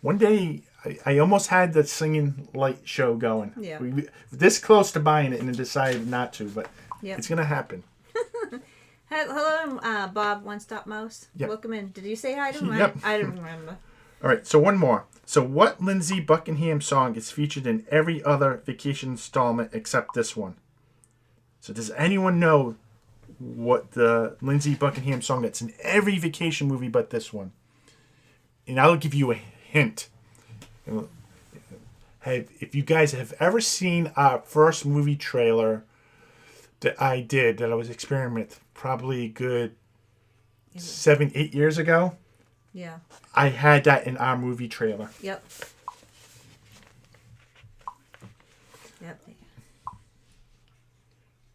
one day I almost had the singing light show going. Yeah. This close to buying it and then decided not to. But it's going to happen. Hello, Bob, One Stop Mouse. Yep. Welcome in. Did you say hi to him? Yep. I don't remember. All right, so one more. So what Lindsey Buckingham song is featured in every other vacation installment except this one? So does anyone know what the Lindsey Buckingham song that's in every vacation movie but this one? And I'll give you a hint. If you guys have ever seen our first movie trailer that I did, that I was experimenting with, probably a good 7-8 years ago, Yeah. I had that in our movie trailer. Yep. Yep.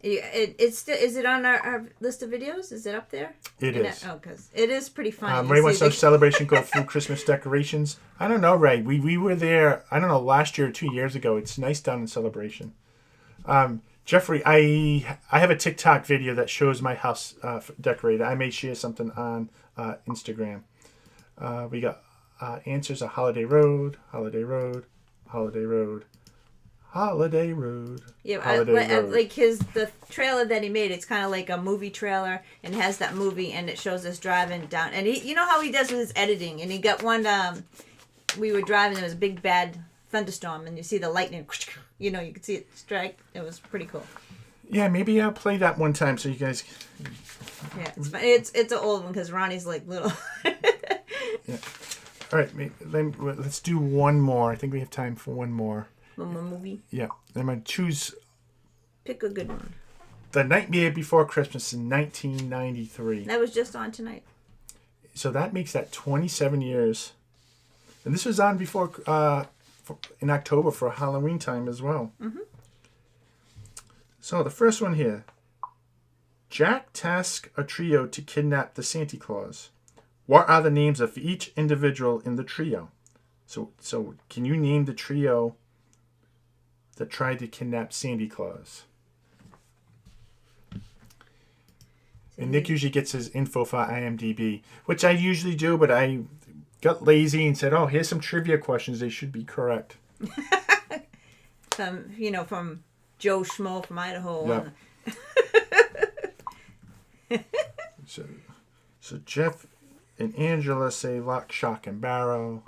Is it on our list of videos? Is it up there? It is. Because it is pretty funny. Ray wants to celebration go through Christmas decorations. I don't know, Ray. We were there, I don't know, last year or 2 years ago. It's nice down in Celebration. Jeffrey, I have a TikTok video that shows my house decorated. I may share something on Instagram. We got answers of Holiday Road, Holiday Road, Holiday Road, Holiday Road. Yeah, Road. like the trailer that he made. It's kind of like a movie trailer, and has that movie, and it shows us driving down. And you know how he does with his editing. And he got one. We were driving. There was a big bad thunderstorm, and you see the lightning. You could see it strike. It was pretty cool. Yeah, maybe I'll play that one time so you guys. Yeah, it's fun. It's an old one because Ronnie's like little. Yeah. All right, let's do one more. I think we have time for one more. One more movie. Yeah, I'm gonna choose. Pick a good one. The Nightmare Before Christmas in 1993. That was just on tonight. So that makes that 27 years. And this was on before, in October for Halloween time as well. Mm-hmm. So the first one here. Jack tasks a trio to kidnap the Santa Claus. What are the names of each individual in the trio? So can you name the trio that tried to kidnap Santa Claus? And Nick usually gets his info for IMDb, which I usually do, but I got lazy and said, oh, here's some trivia questions. They should be correct. From Joe Schmo from Idaho. Yeah. So Jeff and Angela say lock, shock, and barrel.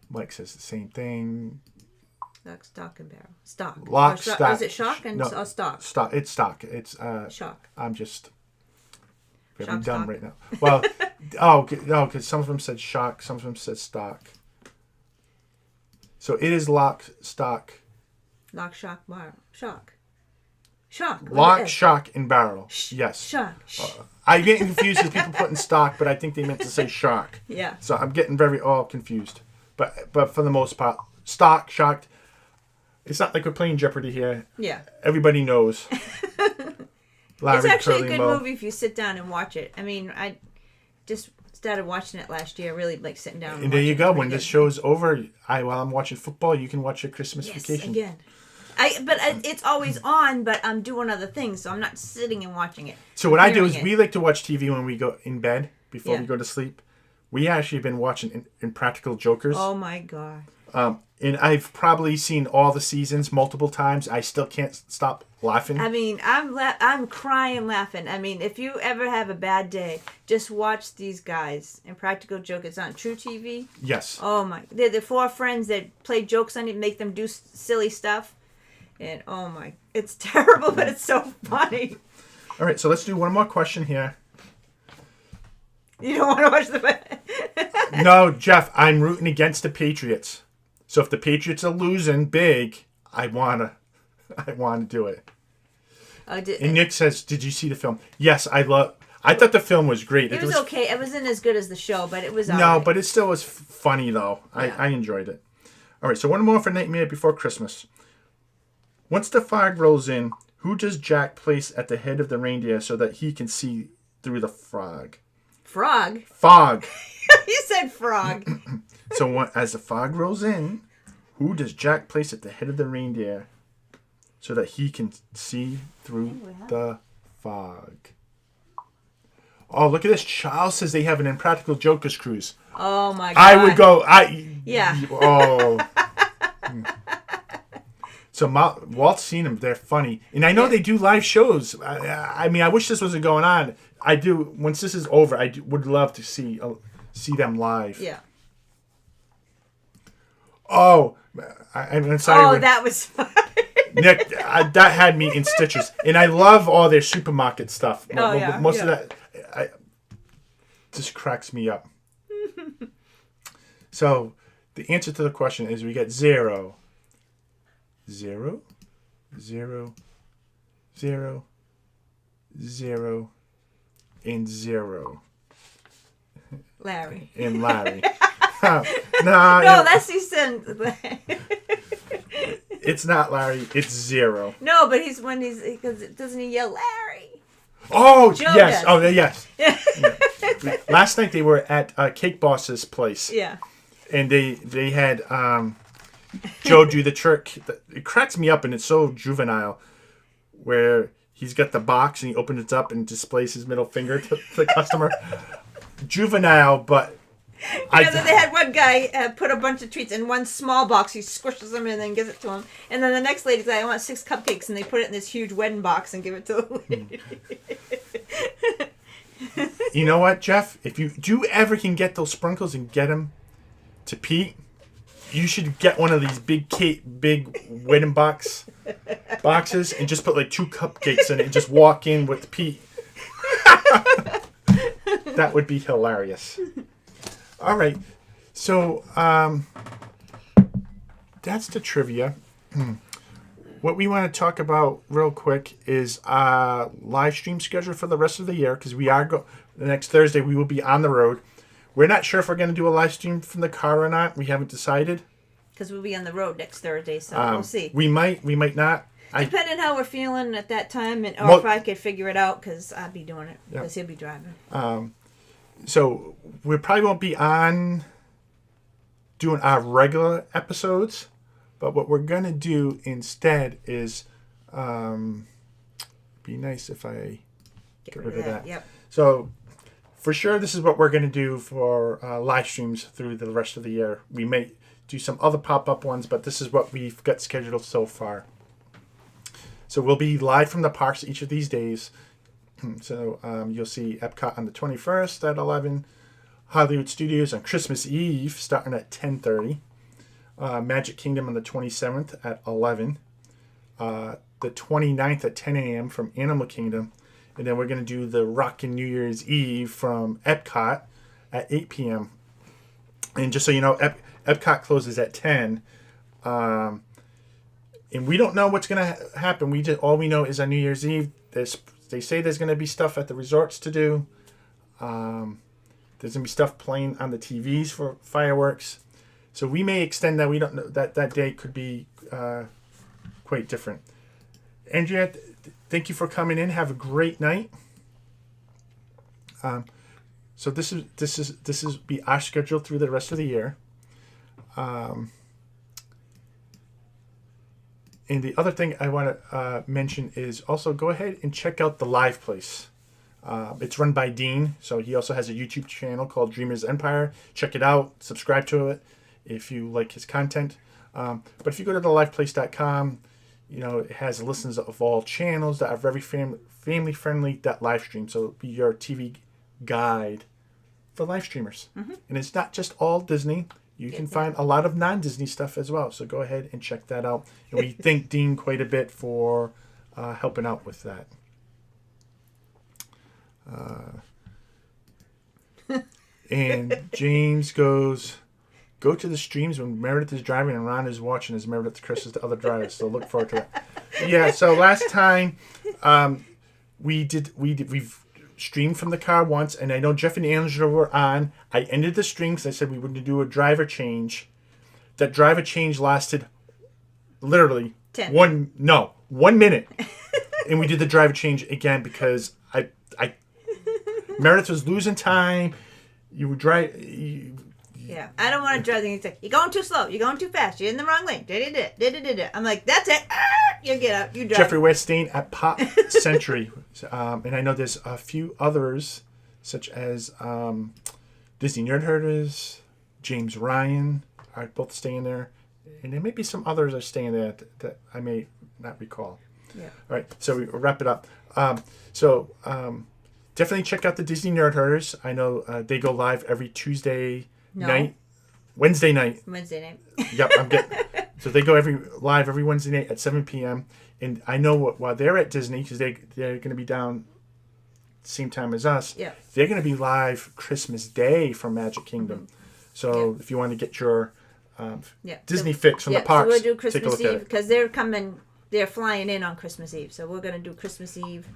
Mike says the same thing. Lock, stock, and barrel. Stock. Lock, stock. stock. Is it shock and stock? Stock. It's stock. It's shock. I'm just very Shock, dumb stock. right now. Well, because some of them said shock, some of them said stock. So it is lock, stock. Lock, shock, barrel. Shock. Shock. Lock, shock, and barrel. Yes. Shock. I get confused with people putting stock, but I think they meant to say shock. Yeah. So I'm getting very all confused. But for the most part, stock, shocked. It's not like we're playing Jeopardy here. Yeah. Everybody knows. Larry, It's actually Curly, a good Moe. movie if you sit down and watch it. I mean, I just started watching it last year, really like sitting down. And there you go. When this show's over, while I'm watching football, you can watch your Christmas vacation. Again. It's always on, but I'm doing other things, so I'm not sitting and watching it. So what I do Hearing is it. we like to watch TV when we go in bed before Yeah. we go to sleep. We actually have been watching Impractical Jokers. Oh my god. And I've probably seen all the seasons multiple times. I still can't stop laughing. I mean, I'm crying laughing. I mean, if you ever have a bad day, just watch these guys. Impractical Joke. It's on True TV. Yes. Oh my! They're the four friends that play jokes on it, make them do silly stuff, and oh my, it's terrible, but it's so funny. All right, so let's do one more question here. You don't want to watch the. No, Jeff, I'm rooting against the Patriots. So if the Patriots are losing big, I wanna do it. And Nick says, "Did you see the film?" Yes, I thought the film was great. It was okay. It wasn't as good as the show, but it was. No, alright. but it still was funny though. Yeah. I enjoyed it. All right, so one more for Nightmare Before Christmas. Once the fog rolls in, who does Jack place at the head of the reindeer so that he can see through the fog? Frog. Fog. You said frog. So as the fog rolls in, who does Jack place at the head of the reindeer so that he can see through the fog? Oh, look at this. Charles says they have an Impractical Jokers cruise. Oh my god. I would go. Yeah. Oh. So Walt's seen them. They're funny. And I know they do live shows. I mean, I wish this wasn't going on. I do. Once this is over, would love to see them live. Yeah. Oh, I'm sorry. Oh, that was fun. Nick, that had me in stitches. And I love all their supermarket stuff. Most of that just cracks me up. So, the answer to the question is we get 0, 0, 0, 0, 0, and 0. Larry. And Larry. No, that's Houston. It's not Larry. It's 0. No, but because doesn't he yell Larry? Oh, Joe yes. does. Oh, yes. Yeah. Last night they were at Cake Boss's place. Yeah. And they had Joe do the trick. It cracks me up, and it's so juvenile, where he's got the box and he opens it up and displays his middle finger to the customer. Juvenile, but They had one guy put a bunch of treats in one small box. He squishes them in and then gives it to him. And then the next lady's like, I want 6 cupcakes. And they put it in this huge wedding box and give it to the lady. You know what, Jeff? If you can get those sprinkles and get them to Pete, you should get one of these big wedding boxes and just put like 2 cupcakes in it and just walk in with Pete. That would be hilarious. All right, so that's the trivia. What we want to talk about real quick is live stream schedule for the rest of the year, because the next Thursday we will be on the road. We're not sure if we're going to do a live stream from the car or not. We haven't decided. Because we'll be on the road next Thursday, so we'll see. We might not. Depending how we're feeling at that time, or if I could figure it out, because I'll be doing it, because he'll be driving. So we probably won't be on doing our regular episodes, but what we're going to do instead is be nice if I get rid of that. Yep. So for sure, this is what we're going to do for live streams through the rest of the year. We may do some other pop-up ones, but this is what we've got scheduled so far. So we'll be live from the parks each of these days. So you'll see Epcot on the 21st at 11, Hollywood Studios on Christmas Eve starting at 10:30, Magic Kingdom on the 27th at 11, the 29th at 10 a.m. from Animal Kingdom, and then we're going to do the Rockin' New Year's Eve from Epcot at 8 p.m. And just so you know, Epcot closes at 10. And we don't know what's going to happen. All we know is on New Year's Eve, they say there's going to be stuff at the resorts to do. There's going to be stuff playing on the TVs for fireworks. So we may extend that. We don't know that day could be quite different. Andrea, thank you for coming in. Have a great night. So this is be our schedule through the rest of the year. And the other thing I want to mention is also go ahead and check out the Live Place. It's run by Dean, so he also has a YouTube channel called Dreamers Empire. Check it out. Subscribe to it if you like his content. But if you go to theliveplace.com, it has listings of all channels that are very family friendly that live stream. So it'll be your TV guide for live streamers. Mm-hmm. And it's not just all Disney. You can find a lot of non-Disney stuff as well. So go ahead and check that out. And we thank Dean quite a bit for helping out with that. And James goes, go to the streams when Meredith is driving and Ron is watching as Meredith curses the other drivers. So look forward to that. Yeah, so last time we've streamed from the car once, and I know Jeff and Angela were on. I ended the stream because I said we were going to do a driver change. That driver change lasted literally 1 minute. And we did the driver change again because I Meredith was losing time. You would drive. Yeah, I don't want to drive things. You're going too slow. You're going too fast. You're in the wrong lane. I'm like, that's it. You get up. You drive. Jeffrey, we're staying at Pop Century. And I know there's a few others, such as Disney Nerd Herders, James Ryan are both staying there. And there may be some others are staying there that I may not recall. Yeah. All right, so we wrap it up. Definitely check out the Disney Nerd Herders. I know they go live every Tuesday night. Wednesday night. Wednesday night. Yep, I'm getting. So they go live every Wednesday night at 7 p.m. And I know while they're at Disney, because they're going to be down same time as us. Yeah. They're going to be live Christmas Day from Magic Kingdom. So if you want to get your Disney fix from the parks, so we'll do take a Christmas look at Eve it. because they're coming. They're flying in on Christmas Eve, so we're gonna do Christmas Eve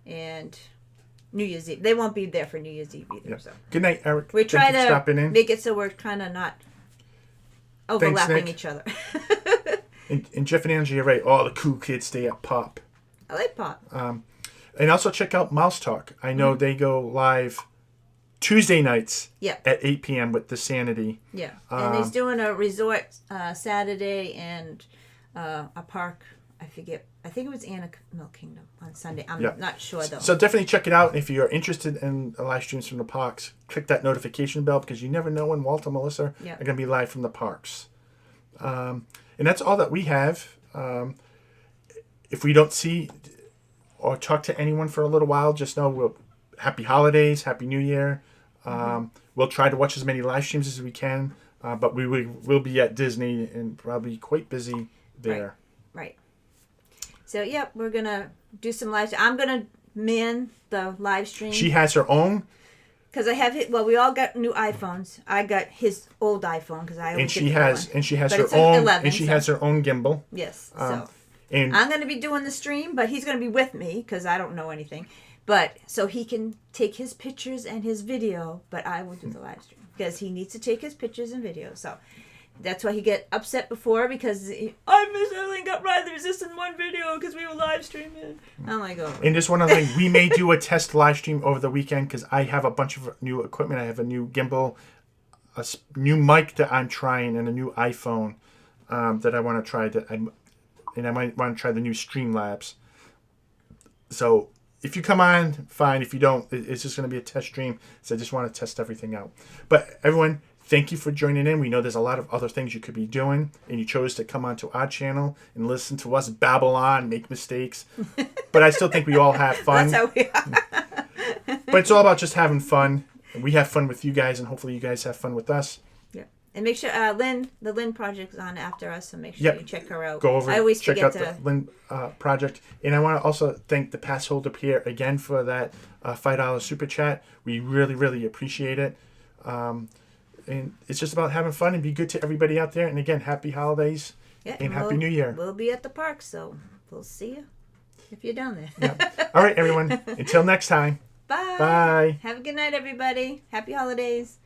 and New Year's Eve. They won't be there for New Year's Eve either. Yeah. So Good night, Eric. we try Thank you for stopping to in. make it so we're kind of not overlapping Nick. each other. And Jeff and Angie are right. All the cool kids stay at Pop. I like pop. And also check out Mouse Talk. I know they go live Tuesday nights Yeah. at 8 p.m. with The Sanity. Yeah, and he's doing a resort Saturday and a park. I forget. I think it was Animal Kingdom on Sunday. I'm not sure though. So definitely check it out. If you're interested in live streams from the parks, click that notification bell because you never know when Walt and Melissa are going to be live from the parks. And that's all that we have. If we don't see or talk to anyone for a little while, just know happy holidays, happy New Year. We'll try to watch as many live streams as we can, but we will be at Disney and probably quite busy there. Right. So we're gonna do some live. I'm gonna man the live stream. She has her own, because I have it. Well, we all got new iPhones. I got his old iPhone because I always and she get the has one. and she has But her it's an own 11, and she so- has her own gimbal. Yes. And I'm going to be doing the stream, but he's going to be with me because I don't know anything. But so he can take his pictures and his video, but I will do the live stream because he needs to take his pictures and video. So that's why he get upset before because I only got Ride the Resistance one video because we were live streaming. I'm like, oh. And just one other thing, we may do a test live stream over the weekend because I have a bunch of new equipment. I have a new gimbal, new mic that I'm trying, and a new iPhone that I want to try. And I might want to try the new Streamlabs. So if you come on, fine. If you don't, it's just going to be a test stream. So I just want to test everything out. But everyone, thank you for joining in. We know there's a lot of other things you could be doing, and you chose to come onto our channel and listen to us babble on, make mistakes. But I still think we all have fun. That's how we are. But it's all about just having fun. We have fun with you guys, and hopefully you guys have fun with us. Yeah. And make sure the Lynn project is on after us, so make sure you check her out. Go over, I always check forget out the Lynn project. And I want to also thank the pass holder Pierre again for that $5 super chat. We really, really appreciate it. And it's just about having fun and be good to everybody out there. And again, happy holidays and happy New Year. We'll be at the park, so we'll see you if you're down there. Yeah. All right, everyone. Until next time. Bye. Bye. Have a good night, everybody. Happy holidays.